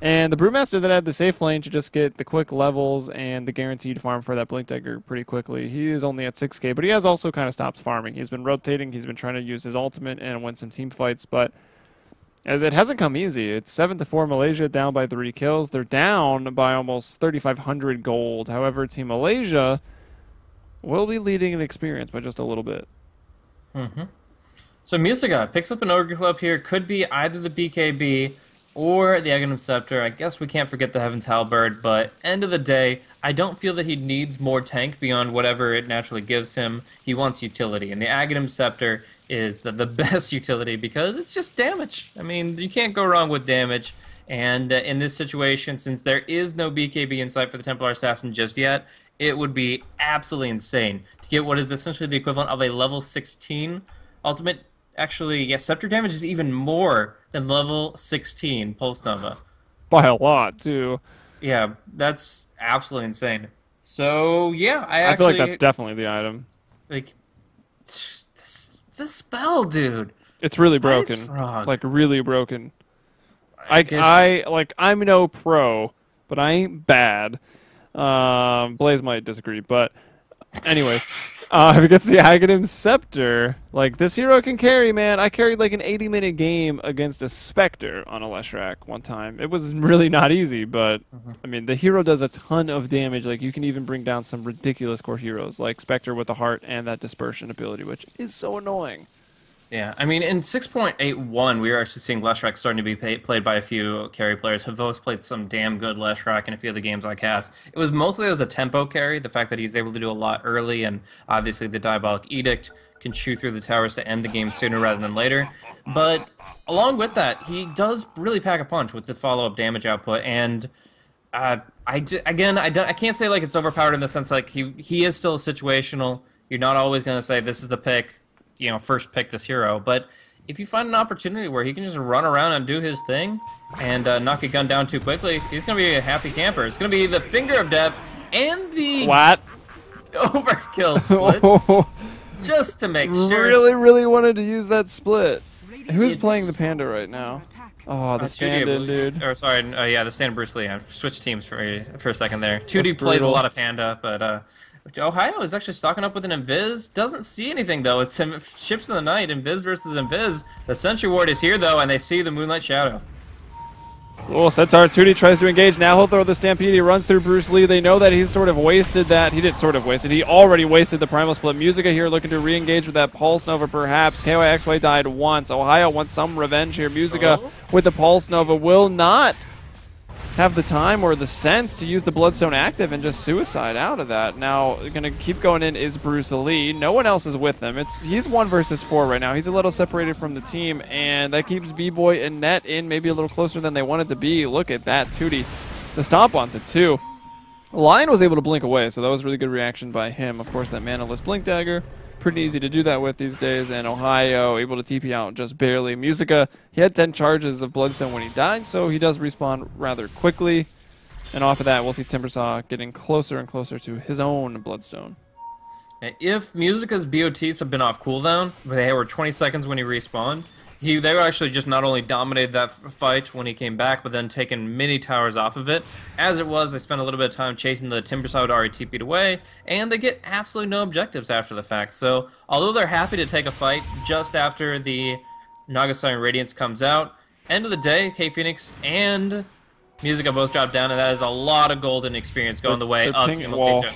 S1: And the Brewmaster that had the safe lane to just get the quick levels and the guaranteed farm for that Blink Dagger pretty quickly. He is only at 6k, but he has also kind of stopped farming. He's been rotating, he's been trying to use his ultimate and win some team fights, but it hasn't come easy. It's 7-4 Malaysia, down by 3 kills. They're down by almost 3,500 gold. However, Team Malaysia will be leading in experience by just a little bit.
S2: So Musica picks up an Ogre Club here. Could be either the BKB or the Aghanim Scepter. I guess we can't forget the Heaven's Halberd, but end of the day, I don't feel that he needs more tank beyond whatever it naturally gives him. He wants utility, and the Aghanim Scepter is the best utility because it's just damage. I mean, you can't go wrong with damage, and in this situation, since there is no BKB in sight for the Templar Assassin just yet, it would be absolutely insane to get what is essentially the equivalent of a level 16 ultimate. Actually, yeah, Scepter damage is even more than level 16 Pulse Nova.
S1: By a lot, too.
S2: Yeah, that's absolutely insane. So, yeah,
S1: I feel like that's definitely the item.
S2: Like, this spell, dude.
S1: It's really broken. Like, really broken. I'm no pro, but I ain't bad. Blaze might disagree, but anyway. If it gets the Aghanim Scepter, like, this hero can carry, man. I carried, like, an 80-minute game against a Spectre on a Leshrac one time. It was really not easy, but, I mean, the hero does a ton of damage. Like, you can even bring down some ridiculous core heroes, like Spectre with the Heart and that Dispersion ability, which is so annoying.
S2: Yeah, I mean, in 6.81, we were actually seeing Leshrac starting to be played by a few carry players. Havos played some damn good Leshrac in a few of the games I cast. It was mostly as a tempo carry, the fact that he's able to do a lot early, and obviously the Diabolic Edict can chew through the towers to end the game sooner rather than later. But along with that, he does really pack a punch with the follow-up damage output, and I can't say like it's overpowered in the sense like he is still situational. You're not always going to say this is the pick, first pick this hero. But if you find an opportunity where he can just run around and do his thing and knock a gun down too quickly, he's going to be a happy camper. It's going to be the Finger of Death and the
S1: What?
S2: Overkill split, just to make sure.
S1: Really, really wanted to use that split. Who's playing the Panda right now? Oh, the stand-in, dude.
S2: Or sorry, yeah, the stand Bruce Lee. I switched teams for a second there. 2D
S1: That's
S2: plays a
S1: brutal.
S2: lot of Panda, but Ohio is actually stocking up with an Invis. Doesn't see anything though. It's ships in the night. Invis versus Invis. The Sentry Ward is here though, and they see the Moonlight Shadow.
S1: Oh, Centaur 2D tries to engage. Now he'll throw the Stampede. He runs through Bruce Lee. They know that he's sort of wasted that. He didn't sort of waste it. He already wasted the Primal Split. Musica here looking to re-engage with that Pulse Nova perhaps. KYXY died once. Ohio wants some revenge here. Musica with the Pulse Nova will not have the time or the sense to use the Bloodstone active and just suicide out of that. Now, going to keep going in is Bruce Lee. No one else is with him. He's 1 versus 4 right now. He's a little separated from the team, and that keeps B-Boy and Net in maybe a little closer than they wanted to be. Look at that, Tootie. The stomp onto 2. Lion was able to blink away, so that was really good reaction by him. Of course, that Manaless Blink Dagger. Pretty easy to do that with these days, and Ohio able to TP out just barely. Musica, he had 10 charges of Bloodstone when he died, so he does respawn rather quickly. And off of that, we'll see Timbersaw getting closer and closer to his own Bloodstone.
S2: If Musica's BOTs have been off cooldown, they were 20 seconds when he respawned, they were actually just not only dominated that fight when he came back, but then taken many towers off of it. As it was, they spent a little bit of time chasing the Timbersaw with already TP'd away, and they get absolutely no objectives after the fact. So, although they're happy to take a fight just after the Nagasaki Radiance comes out, end of the day, K-Phoenix and Musica both drop down, and that is a lot of golden experience going the way of Team Location.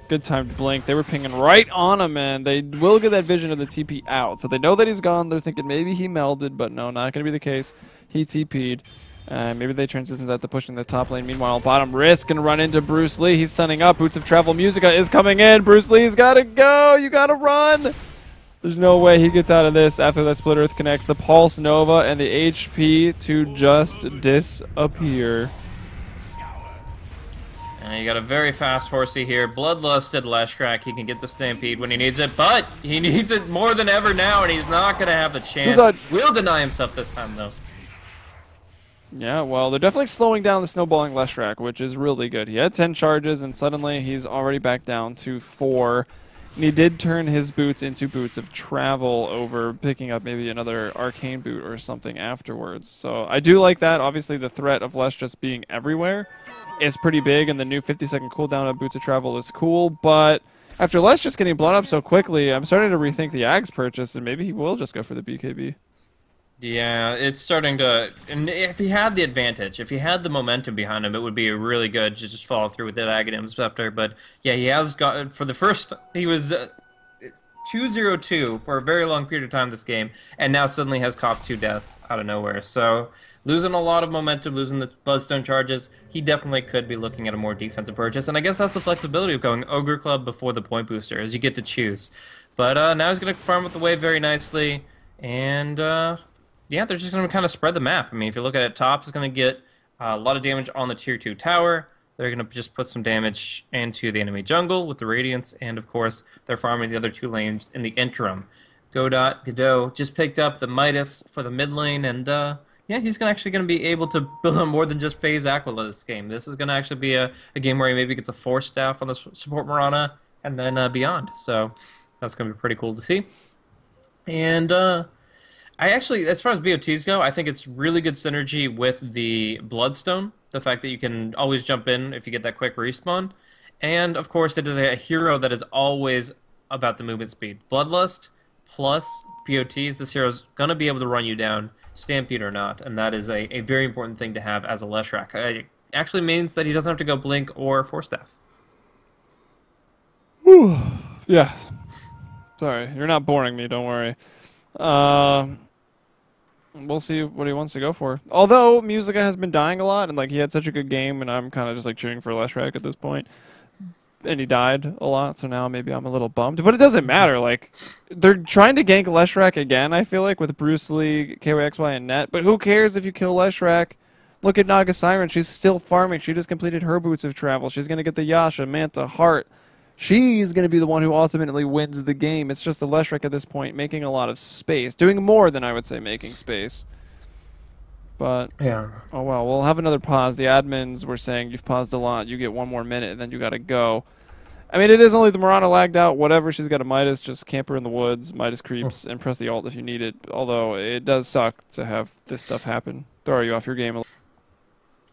S1: Good time to blink. They were pinging right on him, and they will get that vision of the TP out. So they know that he's gone. They're thinking maybe he melded, but no, not going to be the case. He TP'd. Maybe they transition that to pushing the top lane. Meanwhile, bottom risk and run into Bruce Lee. He's stunning up. Boots of Travel. Musica is coming in. Bruce Lee's got to go. You got to run. There's no way he gets out of this after that Split Earth connects. The Pulse Nova and the HP to just disappear.
S2: And you got a very fast horsey here. Bloodlusted Leshrac. He can get the Stampede when he needs it, but he needs it more than ever now, and he's not going to have the chance. Will deny himself this time, though.
S1: Yeah, well, they're definitely slowing down the snowballing Leshrac, which is really good. He had 10 charges, and suddenly he's already back down to 4. And he did turn his boots into boots of travel over picking up maybe another arcane boot or something afterwards. So I do like that. Obviously, the threat of Lesh just being everywhere is pretty big, and the new 50-second cooldown of boots of travel is cool. But after Lesh just getting blown up so quickly, I'm starting to rethink the Ags purchase, and maybe he will just go for the BKB.
S2: Yeah, it's starting to... And if he had the advantage, if he had the momentum behind him, it would be really good to just follow through with that Aghanim Scepter. But yeah, he has got... For the first... He was 2-0-2 for a very long period of time this game, and now suddenly has copped 2 deaths out of nowhere. So losing a lot of momentum, losing the Bloodstone charges, he definitely could be looking at a more defensive purchase. And I guess that's the flexibility of going Ogre Club before the Point Booster, as you get to choose. But now he's going to farm with the wave very nicely, and... yeah, they're just going to kind of spread the map. I mean, if you look at it, top is going to get a lot of damage on the Tier 2 tower. They're going to just put some damage into the enemy jungle with the Radiance, and of course, they're farming the other 2 lanes in the interim. Godot just picked up the Midas for the mid lane, and yeah, he's actually going to be able to build on more than just Phase Aquila this game. This is going to actually be a game where he maybe gets a Force Staff on the support Mirana, and then beyond. So that's going to be pretty cool to see. And... I actually, as far as BOTs go, I think it's really good synergy with the Bloodstone. The fact that you can always jump in if you get that quick respawn. And, of course, it is a hero that is always about the movement speed. Bloodlust plus BOTs, this hero is going to be able to run you down, Stampede or not. And that is a very important thing to have as a Leshrac. It actually means that he doesn't have to go Blink or Force Staff.
S1: Whew. Yeah. Sorry, you're not boring me, don't worry. Uh, we'll see what he wants to go for. Although Musica has been dying a lot, and like he had such a good game, and I'm kind of just like cheering for Leshrac at this point. And he died a lot, so now maybe I'm a little bummed. But it doesn't matter. Like they're trying to gank Leshrac again. I feel like with Bruce Lee, KYXY, and Net. But who cares if you kill Leshrac? Look at Naga Siren. She's still farming. She just completed her Boots of Travel. She's gonna get the Yasha, Manta, Heart. She's going to be the one who ultimately wins the game. It's just the Leshrac at this point making a lot of space. Doing more than I would say making space. But,
S2: Yeah.
S1: oh well, we'll have another pause. The admins were saying you've paused a lot. You get one more minute and then you got to go. I mean, it is only the Mirana lagged out. Whatever, she's got a Midas. Just camp her in the woods. Midas creeps and press the ult if you need it. Although, it does suck to have this stuff happen. Throw you off your game a little.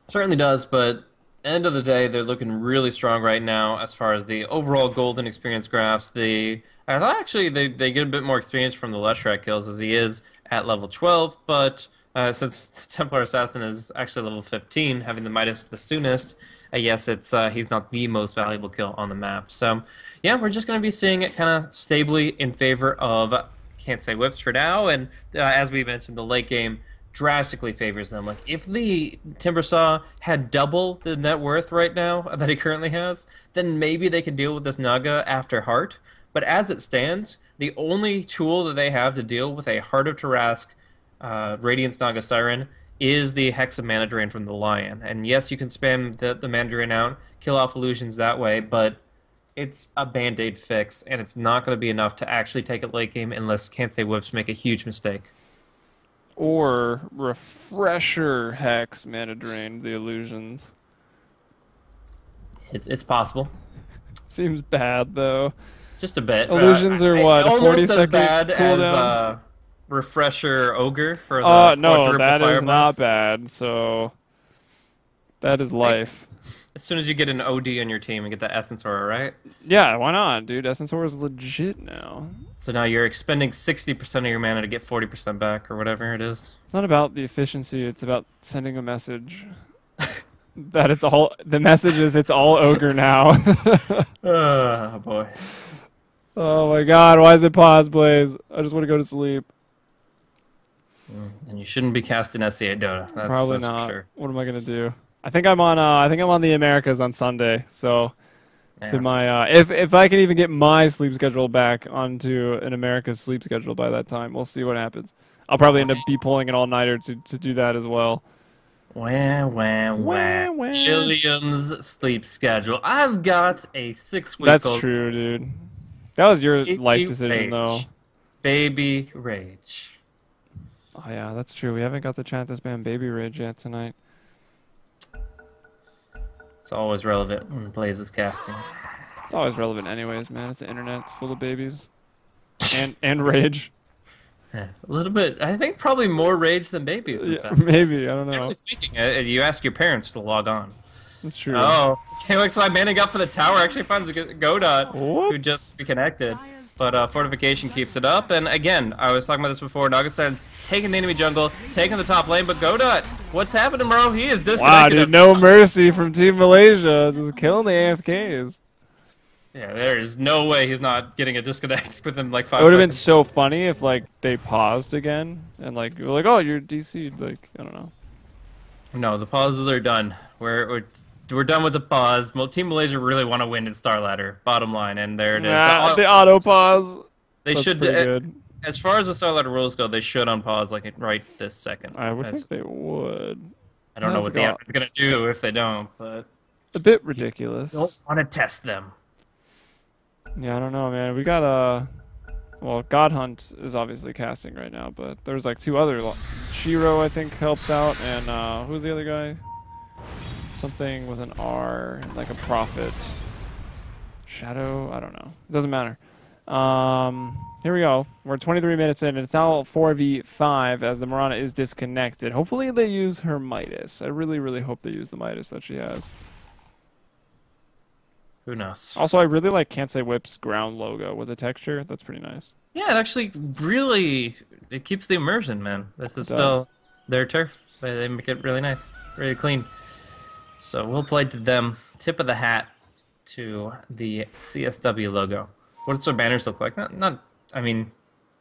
S2: Certainly does, but end of the day, they're looking really strong right now as far as the overall golden experience graphs. I thought actually they get a bit more experience from the Leshrac kills as he is at level 12, but since Templar Assassin is actually level 15, having the Midas the soonest, yes, he's not the most valuable kill on the map. So yeah, we're just going to be seeing it kind of stably in favor of Can't Say Whips for now, and as we mentioned, the late game drastically favors them. Like, if the Timbersaw had double the net worth right now that he currently has, then maybe they could deal with this Naga after Heart. But as it stands, the only tool that they have to deal with a Heart of Tarask Radiance Naga Siren is the Hex of Mana Drain from the Lion. And yes, you can spam the Mana Drain out, kill off illusions that way, but it's a band-aid fix, and it's not going to be enough to actually take it late game unless Can't Say Whips make a huge mistake.
S1: Or Refresher Hex Mana Drain the illusions.
S2: It's possible.
S1: Seems bad, though.
S2: Just a bit.
S1: Illusions are what, a 40
S2: almost as
S1: second
S2: bad
S1: cooldown?
S2: as Refresher Ogre for the
S1: No,
S2: quadruple
S1: that
S2: fire
S1: is not
S2: blast.
S1: bad, so that is life.
S2: As soon as you get an OD on your team and get the Essence Aura, right?
S1: Yeah, why not, dude? Essence Aura is legit now.
S2: So now you're expending 60% of your mana to get 40% back, or whatever it is.
S1: It's not about the efficiency, it's about sending a message. That it's all, the message is it's all Ogre now.
S2: Oh, boy.
S1: Oh my god, why is it pause, Blaze? I just want to go to sleep.
S2: And you shouldn't be casting SC at Dota.
S1: Probably
S2: that's
S1: not.
S2: For sure.
S1: What am I gonna do? I think I'm on the Americas on Sunday, so
S2: Yeah,
S1: to my if I can even get my sleep schedule back onto an America's sleep schedule by that time, we'll see what happens. I'll probably end up be pulling an all-nighter to do that as well.
S2: Wah, wah, wah.
S1: Wah.
S2: Helium's sleep schedule. I've got a 6-week-old.
S1: That's true, dude. That was your
S2: Baby
S1: life decision,
S2: rage.
S1: though.
S2: Baby Rage.
S1: Oh yeah, that's true. We haven't got the chat to spam Baby Rage yet tonight.
S2: It's always relevant when Blaze is casting.
S1: It's always relevant anyways, man. It's the internet. It's full of babies. And rage.
S2: Yeah, a little bit. I think probably more rage than babies. In
S1: Yeah,
S2: fact.
S1: maybe. I don't know.
S2: Generally speaking, you ask your parents to log on.
S1: That's true.
S2: Oh, KXY manning up for the tower actually finds a Godot who
S1: Whoops.
S2: just reconnected. But Fortification keeps it up. And again, I was talking about this before. Nagastan's taking the enemy jungle, taking the top lane. But Godot, what's happening, bro? He is disconnected.
S1: Wow, dude, no mercy from Team Malaysia. Just killing the AFKs.
S2: Yeah, there is no way he's not getting a disconnect within like 5
S1: It would have been
S2: seconds.
S1: so funny if like they paused again and like were like, oh, you're DC'd. Like, I don't know.
S2: No, the pauses are done. We're done with the pause. Team Malaysia really want to win in Starladder. Bottom line, and there it is.
S1: Nah, the auto pause.
S2: They
S1: That's
S2: should.
S1: pretty good.
S2: As far as the Starladder rules go, they should unpause like right this second.
S1: I would think they would.
S2: I don't know
S1: How's
S2: what
S1: it
S2: the
S1: going?
S2: app is gonna do if they don't, but
S1: A bit ridiculous.
S2: don't want to test them.
S1: Yeah, I don't know, man. We got well, God Hunt is obviously casting right now, but there's like two other. Shiro, I think, helps out, and who's the other guy? Something with an R, like a prophet. Shadow? I don't know. It doesn't matter. Here we go. We're 23 minutes in, and it's now 4v5 as the Mirana is disconnected. Hopefully they use her Midas. I really, really hope they use the Midas that she has.
S2: Who knows?
S1: Also, I really like Can't Say Whip's ground logo with the texture. That's pretty nice.
S2: Yeah, it actually really it keeps the immersion, man. This is
S1: It does.
S2: still their turf. They make it really nice, really clean. So we'll play to them. Tip of the hat to the CSW logo. What does their banners look like? Not. I mean,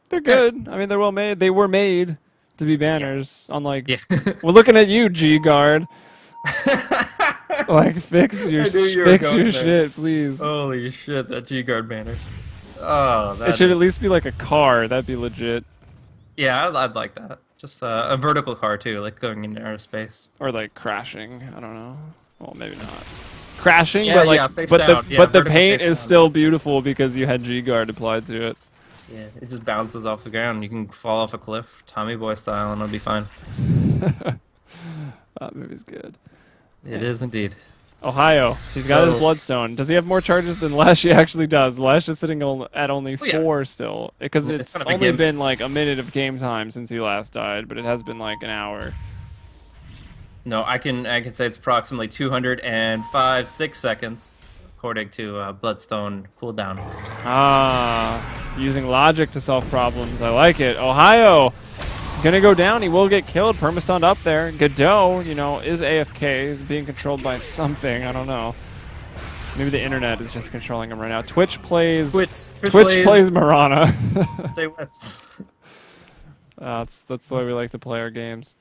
S1: They're good. I mean, they're well made. They were made to be banners. Unlike,
S2: Yeah.
S1: we're looking at you, G Guard. Like,
S2: I knew you were
S1: fix your
S2: going there.
S1: shit, please.
S2: Holy shit, that G-Guard banner. Oh,
S1: It
S2: that
S1: should
S2: is...
S1: at least be like a car. That'd be legit.
S2: Yeah, I'd like that. Just a vertical car, too, like going into outer space.
S1: Or like crashing. I don't know. Well, maybe not. Crashing,
S2: Yeah,
S1: but like,
S2: yeah, face
S1: but
S2: down.
S1: the
S2: Yeah,
S1: but the
S2: vertical
S1: paint
S2: face
S1: is
S2: down.
S1: still beautiful because you had G Guard applied to it.
S2: Yeah, it just bounces off the ground. You can fall off a cliff, Tommy Boy style, and it'll be fine.
S1: That movie's good.
S2: It is indeed.
S1: Ohio. He's got his
S2: So-
S1: Bloodstone. Does he have more charges than Lash? He actually does. Lash is sitting at only
S2: Oh, yeah.
S1: 4 still. Because
S2: It's
S1: it's
S2: kind of a
S1: only
S2: gimmick.
S1: been like a minute of game time since he last died, but it has been like an hour.
S2: No, I can say it's approximately 205-6 seconds, according to Bloodstone cooldown.
S1: Ah, using logic to solve problems. I like it. Ohio gonna go down. He will get killed. Permastunned up there. Godot, you know, is AFK. Is being controlled by something. I don't know. Maybe the internet is just controlling him right now. Twitch plays Marana.
S2: Say whips.
S1: That's the way we like to play our games.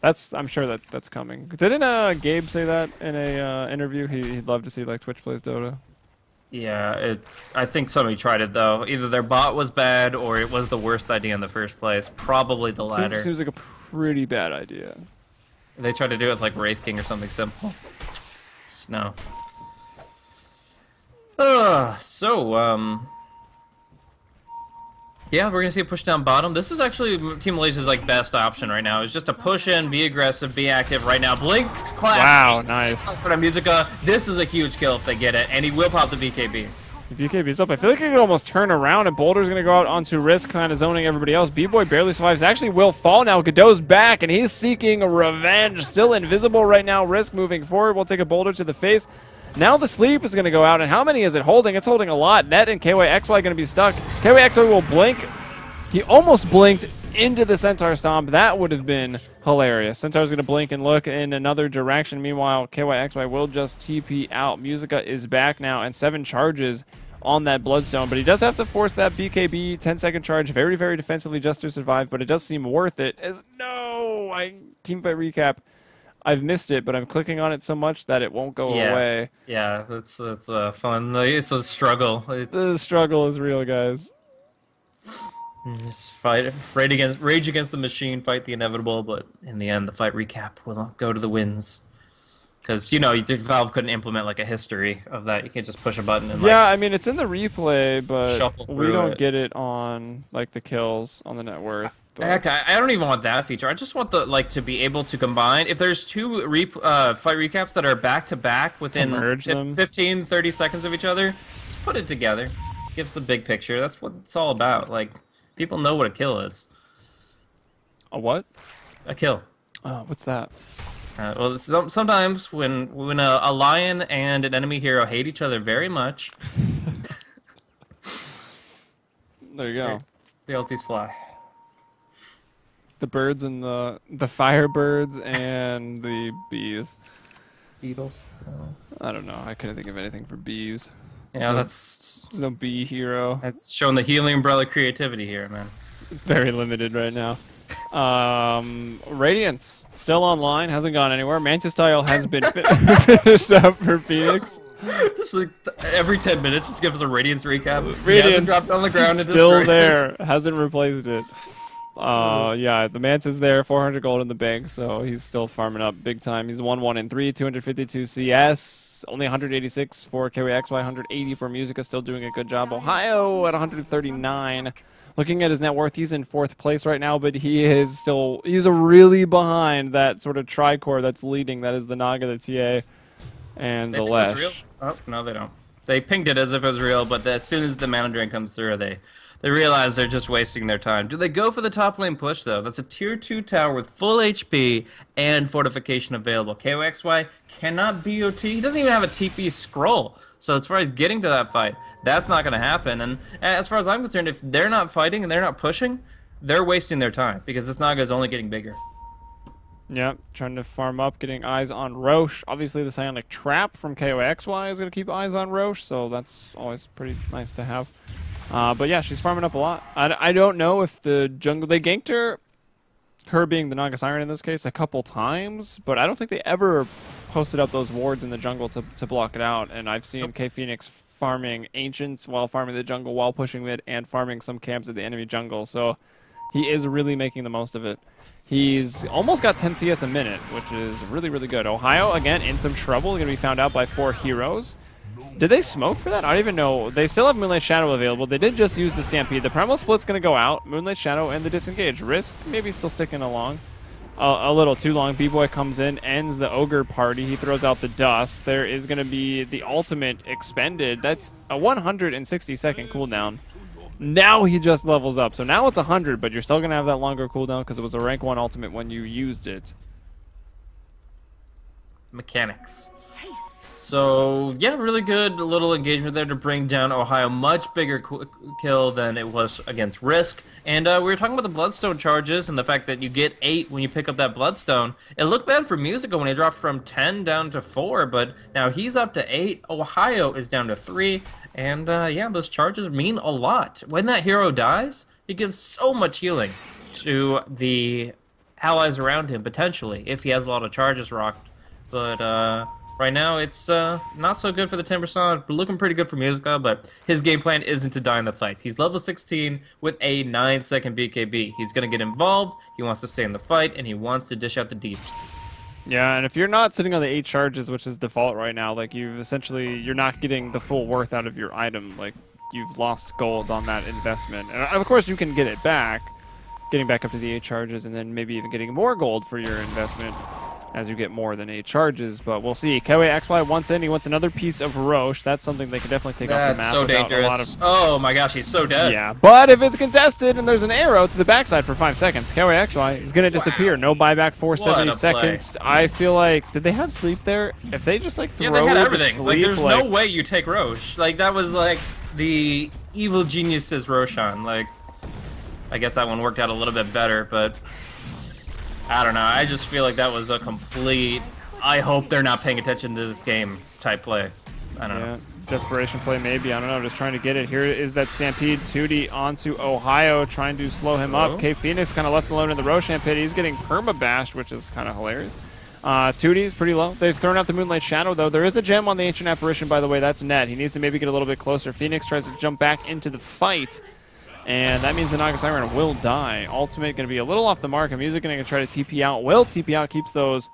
S1: I'm sure that's coming. Didn't Gabe say that in a interview? He'd love to see like Twitch plays Dota.
S2: Yeah, I think somebody tried it though. Either their bot was bad or it was the worst idea in the first place. Probably the latter.
S1: Seems like a pretty bad idea.
S2: They tried to do it with like Wraith King or something simple. Just no. Yeah, we're gonna see a push down bottom. This is actually Team Malaysia's like best option right now. It's just to push in, be aggressive, be active right now. Blink, clap.
S1: Wow, nice.
S2: For Musica, this is a huge kill if they get it, and he will pop the BKB.
S1: DKB's up. I feel like he could almost turn around, and Boulder's going to go out onto Risk, kind of zoning everybody else. B-Boy barely survives. Actually will fall now. Godot's back, and he's seeking revenge. Still invisible right now. Risk moving forward. We'll take a Boulder to the face. Now the sleep is going to go out, and how many is it holding? It's holding a lot. Net and KYXY going to be stuck. KYXY will blink. He almost blinked into the Centaur Stomp. That would have been hilarious. Centaur's going to blink and look in another direction. Meanwhile, KYXY will just TP out. Musica is back now, and 7 charges on that Bloodstone, but he does have to force that BKB 10-second charge very, very defensively just to survive, but it does seem worth it. Teamfight recap. I've missed it, but I'm clicking on it so much that it won't go away.
S2: Yeah, it's fun. It's a struggle.
S1: The struggle is real, guys.
S2: Just rage against the machine, fight the inevitable, but in the end, the fight recap will go to the wins. Because, you know, Valve couldn't implement, like, a history of that. You can't just push a button and,
S1: Yeah,
S2: like,
S1: I mean, it's in the replay, but
S2: shuffle
S1: we
S2: through
S1: don't
S2: it.
S1: get it on, like, the kills on the net worth. But
S2: Heck, I don't even want that feature. I just want to be able to combine. If there's 2 fight recaps that are back-to-back within
S1: merge them.
S2: 15, 30 seconds of each other, just put it together. Gives the big picture. That's what it's all about. Like, people know what a kill is.
S1: a what?
S2: A kill.
S1: What's that?
S2: Well, sometimes when a lion and an enemy hero hate each other very much,
S1: There you go.
S2: the ultis fly.
S1: The birds and the firebirds and the bees.
S2: Beetles.
S1: I don't know. I couldn't think of anything for bees.
S2: Yeah, that's
S1: There's no bee hero.
S2: showing the Helium umbrella creativity here, man.
S1: It's very limited right now. Radiance still online, hasn't gone anywhere. Mantis Tile has been finished up for Phoenix.
S2: Just like every 10 minutes, just give us a Radiance recap. He
S1: Radiance
S2: hasn't dropped on the ground and
S1: still
S2: destroyed us.
S1: there, hasn't replaced it. Yeah, the Mantis there, 400 gold in the bank, so he's still farming up big time. He's 1-1-3, 252 CS, only 186 for KWXY, 180 for Musica, still doing a good job. Ohio at 139. Looking at his net worth, he's in 4th place right now, but he's really behind that sort of tricore that's leading. That is the Naga, the TA, and
S2: They
S1: the
S2: think it's
S1: Lesh.
S2: real? Oh, no, they don't. They pinged it as if it was real, but as soon as the mana drain comes through, they realize they're just wasting their time. Do they go for the top lane push, though? That's a tier 2 tower with full HP and fortification available. KOXY cannot BOT. He doesn't even have a TP scroll. So as far as getting to that fight, that's not going to happen. And as far as I'm concerned, if they're not fighting and they're not pushing, they're wasting their time because this Naga is only getting bigger.
S1: Yep, trying to farm up, getting eyes on Roche. Obviously, the Psionic Trap from KOXY is going to keep eyes on Roche, so that's always pretty nice to have. But yeah, she's farming up a lot. I don't know if the jungle... They ganked her being the Naga Siren in this case, a couple times, but I don't think they ever posted up those wards in the jungle to block it out. And I've seen K Phoenix farming Ancients while farming the jungle, while pushing mid, and farming some camps at the enemy jungle. So he is really making the most of it. He's almost got 10 CS a minute, which is really, really good. Ohio, again, in some trouble. Going to be found out by 4 heroes. Did they smoke for that? I don't even know. They still have Moonlight Shadow available. They did just use the Stampede. The Primal Split's going to go out. Moonlight Shadow and the Disengage. Risk maybe still sticking along. A little too long. B-Boy comes in, ends the Ogre party. He throws out the Dust. There is going to be the ultimate expended. That's a 160-second cooldown. Now he just levels up. So now it's 100, but you're still going to have that longer cooldown because it was a rank 1 ultimate when you used it.
S2: Mechanics. So, yeah, really good little engagement there to bring down Ohio. Much bigger kill than it was against Risk. And we were talking about the Bloodstone charges and the fact that you get 8 when you pick up that Bloodstone. It looked bad for Musica when he dropped from 10 down to 4, but now he's up to 8. Ohio is down to 3. And, yeah, those charges mean a lot. When that hero dies, it gives so much healing to the allies around him, potentially, if he has a lot of charges rocked. But, right now, it's not so good for the Timbersaw. Looking pretty good for Musica, but his game plan isn't to die in the fights. He's level 16 with a 9-second BKB. He's going to get involved, he wants to stay in the fight, and he wants to dish out the deeps.
S1: Yeah, and if you're not sitting on the 8 charges, which is default right now, like you're not getting the full worth out of your item. Like, you've lost gold on that investment. And of course, you can get it back, getting back up to the 8 charges, and then maybe even getting more gold for your investment as you get more than 8 charges, but we'll see. KWXY wants in. He wants another piece of Roche. That's something they could definitely take off the map.
S2: That's so dangerous. Oh my gosh, he's so dead.
S1: Yeah, but if it's contested and there's an arrow to the backside for 5 seconds, KWXY is going to disappear. No buyback for 70 seconds. I feel like, did they have sleep there? If they just like throw
S2: they had everything.
S1: sleep,
S2: like, there's no way you take Roche. Like, that was like the evil genius's Roshan. Like, I guess that one worked out a little bit better, but I don't know. I just feel like that was a complete, I hope they're not paying attention to this game type play. I don't know.
S1: Desperation play maybe. I don't know. Just trying to get it. Here is that Stampede. 2D onto Ohio, trying to slow him up. K Phoenix kind of left alone in the Roshan pit. He's getting perma-bashed, which is kind of hilarious. 2D is pretty low. They've thrown out the Moonlight Shadow, though. There is a gem on the Ancient Apparition, by the way. That's net. He needs to maybe get a little bit closer. Phoenix tries to jump back into the fight, and that means the Naga Siren will die. Ultimate going to be a little off the mark. And Music going to try to TP out. Will TP out, keeps those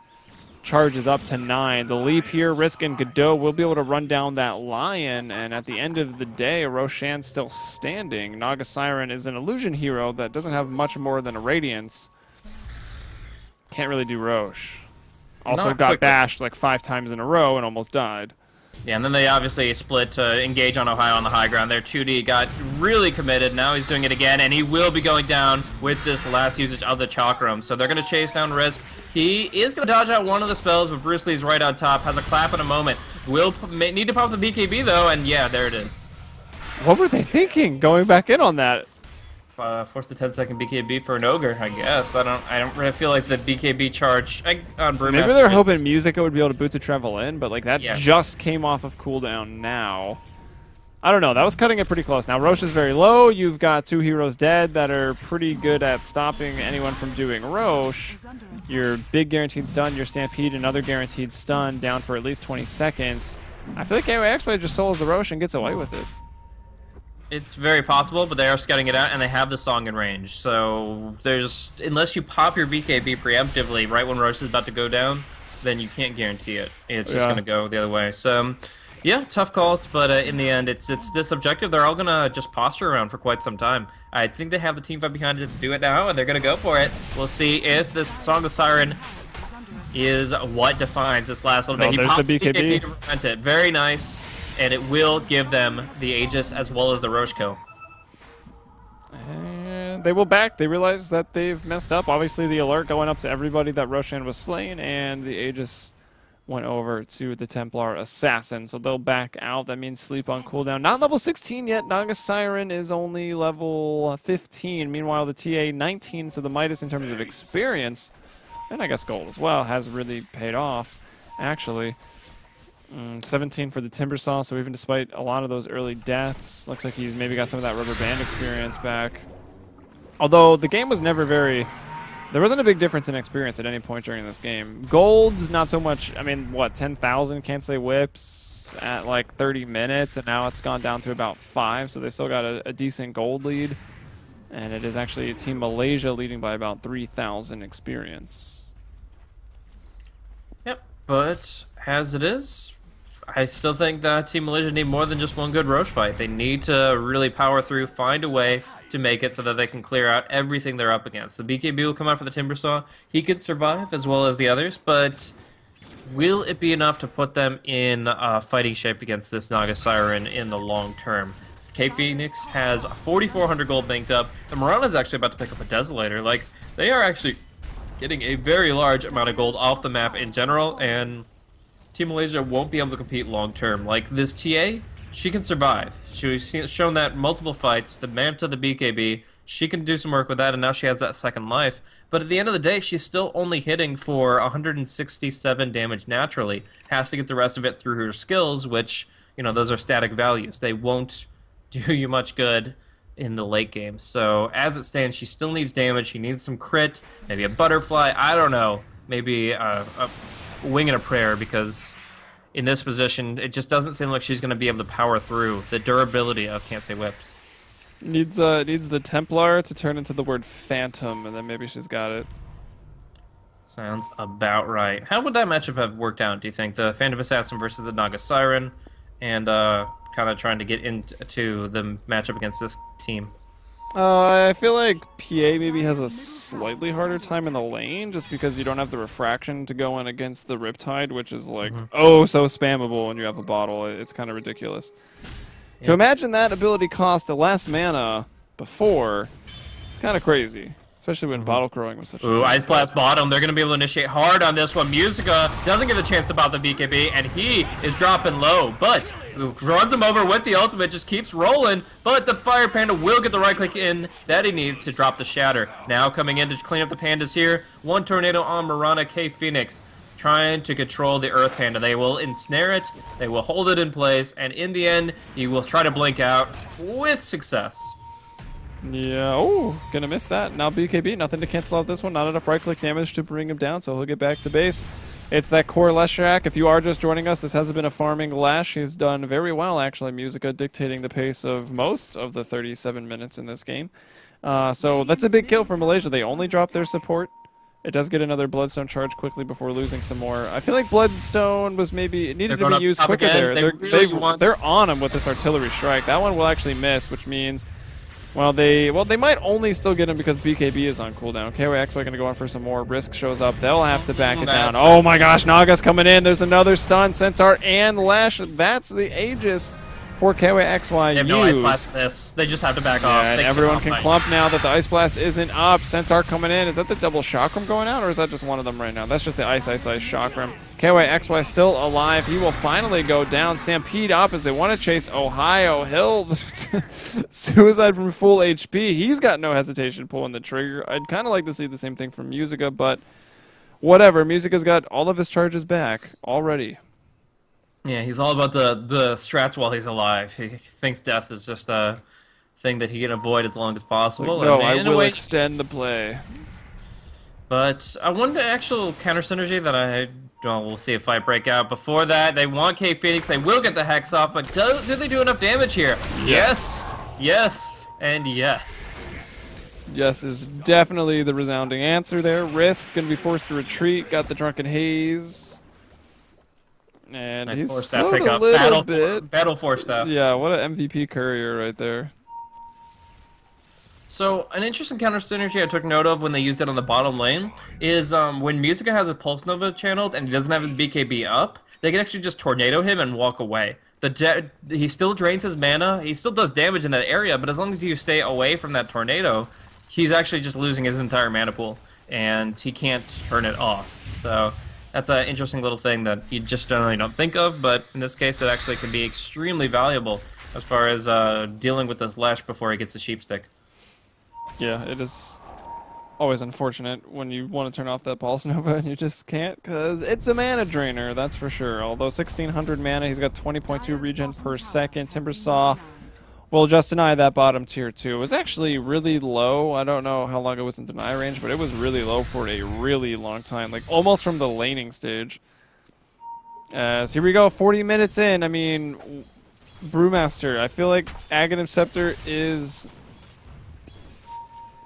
S1: charges up to 9. The leap here, Risk and Godot will be able to run down that Lion. And at the end of the day, Roshan's still standing. Naga Siren is an illusion hero that doesn't have much more than a Radiance. Can't really do Roche. Also got bashed like 5 times in a row and almost died.
S2: Yeah, and then they obviously split to engage on Ohio on the high ground there. 2D got really committed. Now he's doing it again, and he will be going down with this last usage of the Chakram. So they're going to chase down Risk. He is going to dodge out one of the spells, but Bruce Lee's right on top. Has a clap in a moment. Will need to pop the BKB, though, and yeah, there it is.
S1: What were they thinking going back in on that?
S2: Force the 10-second BKB for an Ogre, I guess. I don't really feel like the BKB charge on Brewmaster.
S1: Maybe they're hoping Musica would be able to boot to travel in, but like that just came off of cooldown now. I don't know. That was cutting it pretty close. Now Roche is very low. You've got 2 heroes dead that are pretty good at stopping anyone from doing Roche. Your big guaranteed stun, your Stampede, another guaranteed stun down for at least 20 seconds. I feel like AOX just solos the Roche and gets away with it.
S2: It's very possible, but they are scouting it out, and they have the song in range. So there's, unless you pop your BKB preemptively right when Roche is about to go down, then you can't guarantee it. It's just going to go the other way. So, yeah, tough calls, but in the end, it's this objective. They're all going to just posture around for quite some time. I think they have the team fight behind it to do it now, and they're going to go for it. We'll see if this Song of the Siren is what defines this last little bit. He pops the BKB to prevent it. Very nice. And it will give them the Aegis as well as the Roche kill.
S1: And they will back. They realize that they've messed up. Obviously, the alert going up to everybody that Roshan was slain, and the Aegis went over to the Templar Assassin. So they'll back out. That means sleep on cooldown. Not level 16 yet. Naga Siren is only level 15. Meanwhile, the TA 19, so the Midas in terms of experience, and I guess gold as well, has really paid off, actually. 17 for the Timbersaw, so even despite a lot of those early deaths, looks like he's maybe got some of that rubber band experience back. Although the game was never very... There wasn't a big difference in experience at any point during this game. Gold, not so much. I mean, what, 10,000 can't say whips at like 30 minutes, and now it's gone down to about 5, so they still got a decent gold lead. And it is actually Team Malaysia leading by about 3,000 experience.
S2: Yep, but as it is, I still think that Team Malaysia need more than just one good Roche fight. They need to really power through, find a way to make it so that they can clear out everything they're up against. The BKB will come out for the Timbersaw. He could survive as well as the others, but will it be enough to put them in fighting shape against this Naga Siren in the long term? K-Phoenix has 4,400 gold banked up, and Mirana's actually about to pick up a Desolator. Like, they are actually getting a very large amount of gold off the map in general, and Team Malaysia won't be able to compete long term. Like, this TA, she can survive. She's shown that multiple fights, the Manta, the BKB, she can do some work with that, and now she has that second life. But at the end of the day, she's still only hitting for 167 damage naturally. Has to get the rest of it through her skills, which, you know, those are static values. They won't do you much good in the late game. So as it stands, she still needs damage. She needs some crit, maybe a butterfly, I don't know, maybe a wing and a prayer, because in this position, it just doesn't seem like she's going to be able to power through the durability of Can't Say Whips.
S1: Needs the Templar to turn into the word Phantom, and then maybe she's got it.
S2: Sounds about right. How would that matchup have worked out, do you think? The Phantom Assassin versus the Naga Siren, and kind of trying to get into the matchup against this team.
S1: I feel like PA maybe has a slightly harder time in the lane, just because you don't have the refraction to go in against the Riptide, which is like, oh, so spammable when you have a bottle. It's kind of ridiculous. Yep. To imagine that ability cost less mana before, it's kind of crazy. Especially when bottle crowing was such a
S2: Ice Blast bottom. They're going to be able to initiate hard on this one. Musica doesn't get a chance to pop the BKB, and he is dropping low, but runs him over with the ultimate, just keeps rolling, but the Fire Panda will get the right click in that he needs to drop the Shatter. Now coming in to clean up the Pandas here. One Tornado on Mirana K-Phoenix, trying to control the Earth Panda. They will ensnare it, they will hold it in place, and in the end, he will try to blink out with success.
S1: Yeah, oh, gonna miss that. Now BKB, nothing to cancel out this one. Not enough right-click damage to bring him down, so he'll get back to base. It's that core Leshrac. If you are just joining us, this hasn't been a farming Lash. He's done very well, actually. Musica dictating the pace of most of the 37 minutes in this game. So that's a big kill for Malaysia. They only drop their support. It does get another Bloodstone charge quickly before losing some more. I feel like Bloodstone was maybe... It needed to be used quicker there. They're on him with this artillery strike. That one will actually miss, which means... Well, they might only still get him because BKB is on cooldown. KYXY going to go on for some more. Risk shows up. They'll have to back it down. Oh my gosh, Naga's coming in. There's another stun. Centaur and Lash. That's the Aegis for KYXY.
S2: They have no Ice Blast for this. They just have to back off.
S1: And everyone can clump now that the Ice Blast isn't up. Centaur coming in. Is that the double Chakram going out, or is that just one of them right now? That's just the Ice Chakram. KYXY still alive. He will finally go down. Stampede up as they want to chase Ohio Hill. Suicide from full HP. He's got no hesitation pulling the trigger. I'd kind of like to see the same thing from Musica, but whatever. Musica's got all of his charges back already.
S2: Yeah, he's all about the strats while he's alive. He thinks death is just a thing that he can avoid as long as possible.
S1: Like, no, I will extend the play.
S2: But I want the actual counter synergy that we'll see a fight break out. Before that, they want K-Phoenix. They will get the Hex off, but do they do enough damage here? Yes, yes, and yes.
S1: Yes is definitely the resounding answer there. Risk going to be forced to retreat. Got the Drunken Haze. And
S2: nice
S1: he's
S2: force staff
S1: slowed
S2: pickup.
S1: a little bit.
S2: Battle force staff.
S1: Yeah, what an MVP courier right there.
S2: So, an interesting counter synergy I took note of when they used it on the bottom lane is when Musica has his Pulse Nova channeled and he doesn't have his BKB up, they can actually just Tornado him and walk away. He still drains his mana, he still does damage in that area, but as long as you stay away from that Tornado, he's actually just losing his entire mana pool, and he can't turn it off. So, that's an interesting little thing that you just generally don't think of, but in this case, that actually can be extremely valuable as far as dealing with this Lash before he gets the Sheep Stick.
S1: Yeah, it is. always unfortunate when you want to turn off that Pulse Nova and you just can't, because it's a mana drainer, that's for sure. Although 1600 mana, he's got 20.2 regen per second. Timbersaw will just deny that bottom tier 2. It was actually really low. I don't know how long it was in deny range, but it was really low for a really long time, like almost from the laning stage. So here we go, 40 minutes in. I mean, Brewmaster, I feel like Aghanim Scepter is...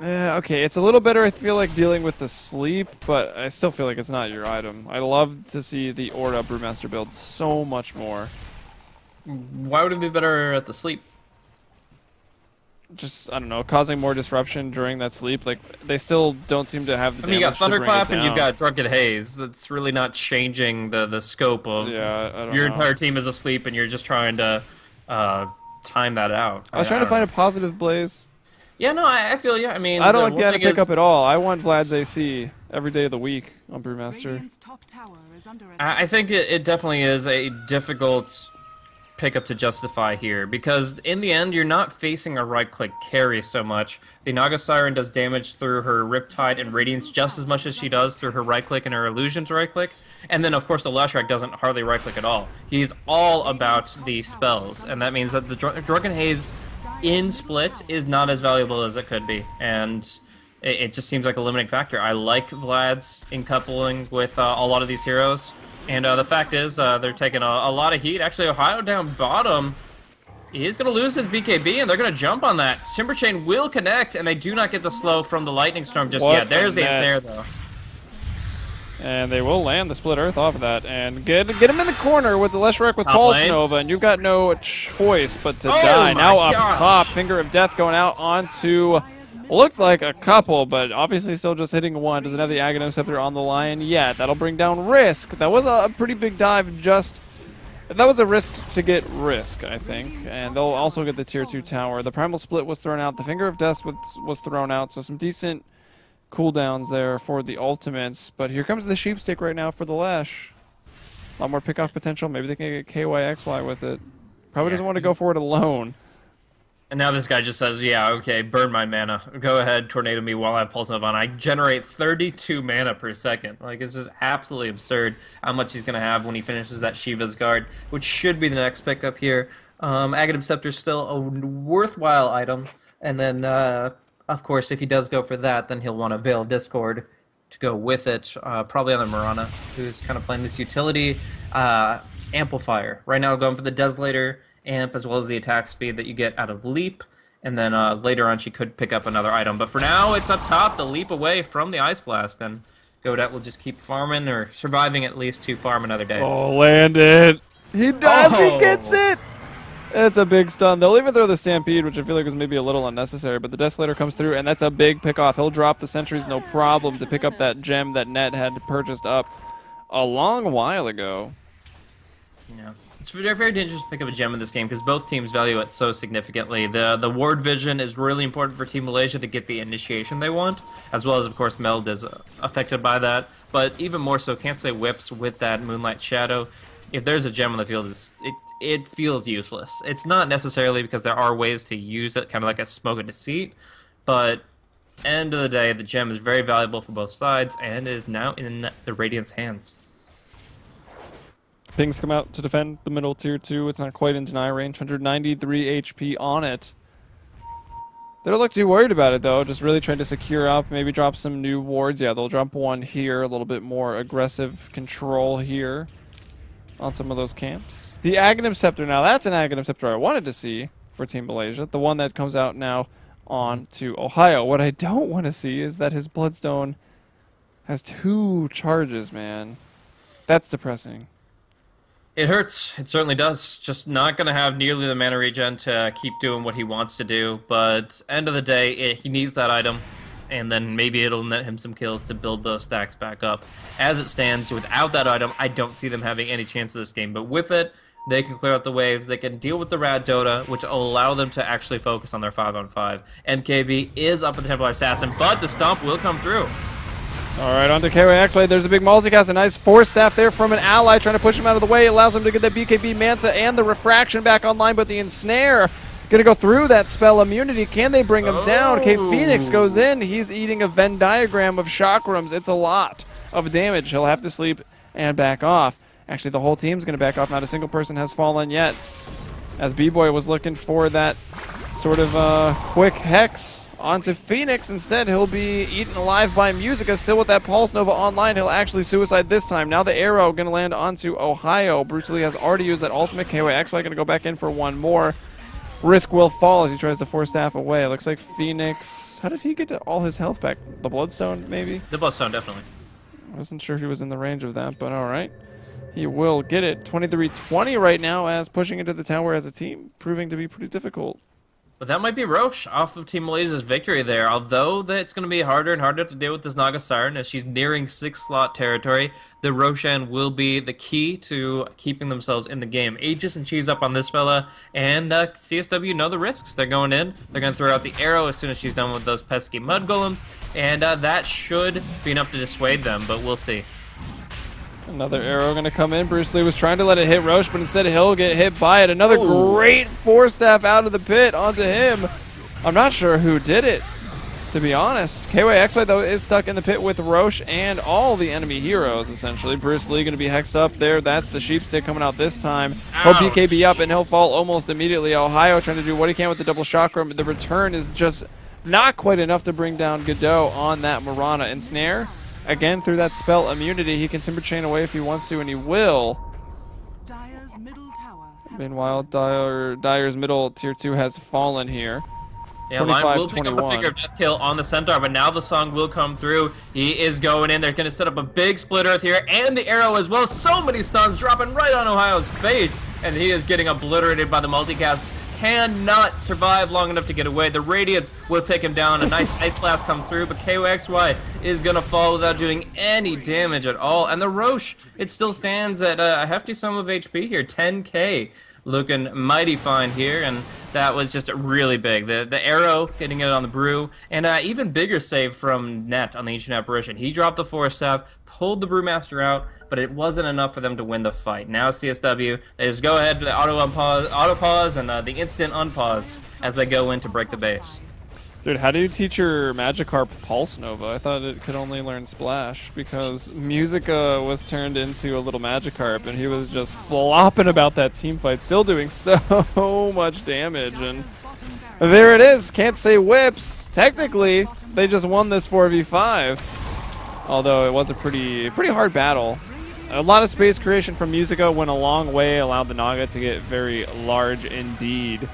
S1: okay, it's a little better, I feel like, dealing with the sleep, but I still feel like it's not your item. I love to see the Aura Brewmaster build so much more.
S2: Why would it be better at the sleep?
S1: Just, I don't know, causing more disruption during that sleep. Like, they still don't seem to have the damage.
S2: You got
S1: to bring it
S2: Thunderclap and
S1: down.
S2: you've got Drunken Haze. That's really not changing the scope of
S1: Yeah, I don't
S2: your
S1: know.
S2: entire team is asleep and you're just trying to time that out.
S1: I was trying to find a positive Blaze.
S2: Yeah, no, I feel you. I mean,
S1: I don't
S2: the
S1: like
S2: one
S1: that
S2: thing
S1: pick
S2: is-
S1: up at all. I want Vlad's AC every day of the week on Brewmaster.
S3: Radiant's top tower is under attack.
S2: I think it definitely is a difficult pickup to justify here, because in the end, you're not facing a right-click carry so much. The Naga Siren does damage through her Riptide and Radiance just as much as she does through her right-click and her Illusion's right-click. And then, of course, the Leshrac doesn't hardly right-click at all. He's all about the spells, and that means that the Drunken Haze in Split is not as valuable as it could be, and it just seems like a limiting factor. I like Vlad's in coupling with a lot of these heroes, and the fact is they're taking a lot of heat. Actually, Ohio down bottom is going to lose his BKB, and they're going to jump on that. Timber Chain will connect, and they do not get the slow from the Lightning Storm just
S1: What
S2: yet. There's
S1: a
S2: the
S1: net.
S2: snare, though.
S1: And they will land the Split Earth off of that. And get him in the corner with the Leshrac with
S2: Top
S1: Pulse
S2: lane.
S1: Nova, and you've got no choice but to
S2: Oh
S1: die.
S2: my
S1: Now up
S2: gosh.
S1: top, Finger of Death going out onto... Looked like a couple, but obviously still just hitting one. Doesn't have the Aghanim Scepter on the line yet. That'll bring down Risk. That was a pretty big dive just... That was a risk to get Risk, I think. And they'll also get the Tier 2 tower. The Primal Split was thrown out. The Finger of Death was thrown out. So some decent cooldowns there for the ultimates. But here comes the Sheepstick right now for the Lash. A lot more pickoff potential. Maybe they can get KYXY with it. Probably doesn't want to go for it alone.
S2: And now this guy just says, yeah, okay, burn my mana. Go ahead, tornado me while I have Pulse Nova on. I generate 32 mana per second. Like, it's just absolutely absurd how much he's going to have when he finishes that Shiva's Guard, which should be the next pickup here. Aghanim Scepter is still a worthwhile item. And then, of course, if he does go for that, then he'll want a Veil of Discord to go with it. Probably on the Mirana, who's kind of playing this utility. Amplifier. Right now, going for the Desolator amp as well as the attack speed that you get out of Leap, and then later on she could pick up another item. But for now, it's up top, the Leap away from the Ice Blast, and Godet will just keep farming, or surviving at least to farm another day.
S1: Oh, land it. He does.
S2: Oh.
S1: He gets it. It's a big stun. They'll even throw the Stampede, which I feel like was maybe a little unnecessary, but the Desolator comes through, and that's a big pick-off. He'll drop the sentries no problem to pick up that gem that Net had purchased up a long while ago.
S2: Yeah. It's very, very dangerous to pick up a gem in this game because both teams value it so significantly. The Ward Vision is really important for Team Malaysia to get the initiation they want, as well as, of course, Meld is affected by that. But even more so, can't say Whips with that Moonlight Shadow. If there's a gem on the field, it feels useless. It's not necessarily because there are ways to use it, kind of like a Smoke of Deceit, but end of the day, the gem is very valuable for both sides and is now in the Radiant's hands.
S1: Pings come out to defend the middle tier 2. It's not quite in deny range. 193 HP on it. They don't look too worried about it, though. Just really trying to secure up, maybe drop some new wards. Yeah, they'll drop one here. A little bit more aggressive control here on some of those camps. The Aghanim Scepter. Now, that's an Aghanim Scepter I wanted to see for Team Malaysia. The one that comes out now on to Ohio. What I don't want to see is that his Bloodstone has 2 charges, man. That's depressing.
S2: It hurts. It certainly does. Just not going to have nearly the mana regen to keep doing what he wants to do. But end of the day, he needs that item, and then maybe it'll net him some kills to build those stacks back up. As it stands, without that item, I don't see them having any chance of this game. But with it, they can clear out the waves. They can deal with the Rad Dota, which will allow them to actually focus on their 5-on-5. MKB is up with the Templar Assassin, but the Stomp will come through.
S1: All right, on to KYXY. There's a big multicast. A nice Force Staff there from an ally trying to push him out of the way. Allows him to get the BKB Manta and the Refraction back online, but the Ensnare going to go through that spell immunity. Can they bring him down? Okay, Phoenix goes in. He's eating a Venn diagram of chakrams. It's a lot of damage. He'll have to sleep and back off. Actually, the whole team's going to back off. Not a single person has fallen yet. As B-Boy was looking for that sort of quick hex onto Phoenix. Instead, he'll be eaten alive by Musica. Still with that Pulse Nova online. He'll actually suicide this time. Now the arrow going to land onto Ohio. Bruce Lee has already used that ultimate. KYXY going to go back in for one more. Risk will fall as he tries to force staff away. It looks like Phoenix... How did he get all his health back? The Bloodstone, maybe?
S2: The Bloodstone, definitely.
S1: I wasn't sure if he was in the range of that, but all right. He will get it. 23-20 right now as pushing into the tower as a team, proving to be pretty difficult.
S2: But that might be Roche off of Team Malaysia's victory there, although it's going to be harder and harder to deal with this Naga Siren as she's nearing 6-slot territory. The Roshan will be the key to keeping themselves in the game. Aegis and Cheese up on this fella, and CSW know the risks. They're going in. They're going to throw out the arrow as soon as she's done with those pesky mud golems, and that should be enough to dissuade them, but we'll see.
S1: Another arrow going to come in. Bruce Lee was trying to let it hit Roche, but instead he'll get hit by it. Another great force staff out of the pit onto him. I'm not sure who did it, to be honest. KYXY, though, is stuck in the pit with Roche and all the enemy heroes, essentially. Bruce Lee going to be hexed up there. That's the sheep stick coming out this time. He'll BKB up, and he'll fall almost immediately. Ohio trying to do what he can with the double chakram. The return is just not quite enough to bring down Godot on that Mirana ensnare. Again, through that spell immunity, he can Timber Chain away if he wants to, and he will.
S3: Dyer's middle tower has
S1: Meanwhile, Dyer's middle tier 2 has fallen here.
S2: Yeah, Lion will pick up a figure of death kill on the Centaur, but now the song will come through. He is going in. They're going to set up a big split earth here, and the arrow as well. So many stuns dropping right on Ohio's face, and he is getting obliterated by the multicast. Cannot survive long enough to get away. The Radiance will take him down. A nice Ice Blast comes through, but KYXY is going to fall without doing any damage at all. And the Roche, it still stands at a hefty sum of HP here, 10k. Looking mighty fine here, and that was just really big. The arrow getting it on the Brew, and even bigger save from Net on the Ancient Apparition. He dropped the Force Staff, pulled the Brewmaster out, but it wasn't enough for them to win the fight. Now CSW, they just go ahead to the auto pause and the instant unpause as they go in to break the base.
S1: Dude, how do you teach your Magikarp Pulse Nova? I thought it could only learn Splash because Musica was turned into a little Magikarp and he was just flopping about that team fight, still doing so much damage. And there it is. Can't say whips. Technically, they just won this 4v5. Although it was a pretty hard battle. A lot of space creation from Musica went a long way, allowed the Naga to get very large indeed.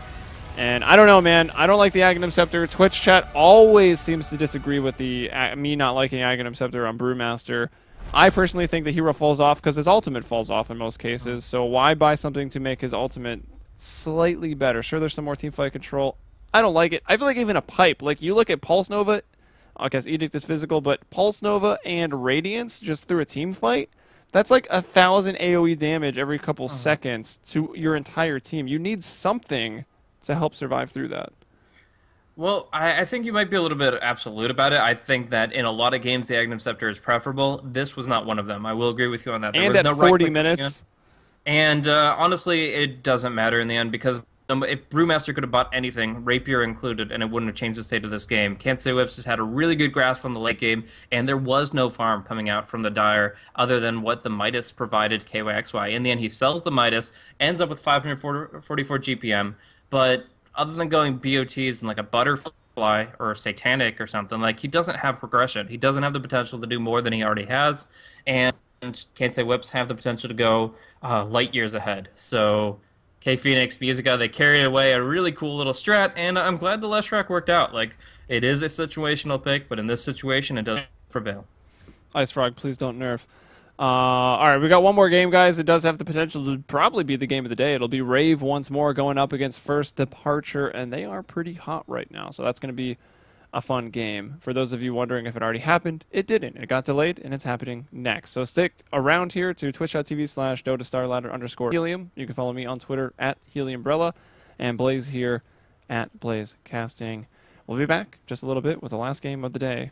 S1: And I don't know, man. I don't like the Aghanim Scepter. Twitch chat always seems to disagree with the me not liking Aghanim Scepter on Brewmaster. I personally think the hero falls off because his ultimate falls off in most cases. So why buy something to make his ultimate slightly better? Sure, there's some more teamfight control. I don't like it. I feel like even a pipe. Like, you look at Pulse Nova. I guess Edict is physical, but Pulse Nova and Radiance just through a team fight, that's like 1,000 AoE damage every couple seconds to your entire team. You need something to help survive through that.
S2: Well, I think you might be a little bit absolute about it. I think that in a lot of games, the Aghanim Scepter is preferable. This was not one of them. I will agree with you on that.
S1: There was no 40 minutes.
S2: And honestly, it doesn't matter in the end because if Brewmaster could have bought anything, Rapier included, and it wouldn't have changed the state of this game. Kansai Whips just had a really good grasp on the late game, and there was no farm coming out from the Dire other than what the Midas provided KYXY. In the end, he sells the Midas, ends up with 544 GPM, but other than going BOTs and like a Butterfly or a Satanic or something, like, he doesn't have progression. He doesn't have the potential to do more than he already has, and Kansai Whips have the potential to go light years ahead. So K-Phoenix, Musica, they carried away a really cool little strat, and I'm glad the Leshrac worked out. Like, it is a situational pick, but in this situation, it does prevail.
S1: Ice Frog, please don't nerf. All right, we got one more game, guys. It does have the potential to probably be the game of the day. It'll be Rave once more going up against First Departure, and they are pretty hot right now, so that's going to be a fun game. For those of you wondering if it already happened, it didn't. It got delayed, and it's happening next. So stick around here to twitch.tv/DotaStarladder_Helium. You can follow me on Twitter at HeliumBrella, and Blaze here at Blaze Casting. We'll be back just a little bit with the last game of the day.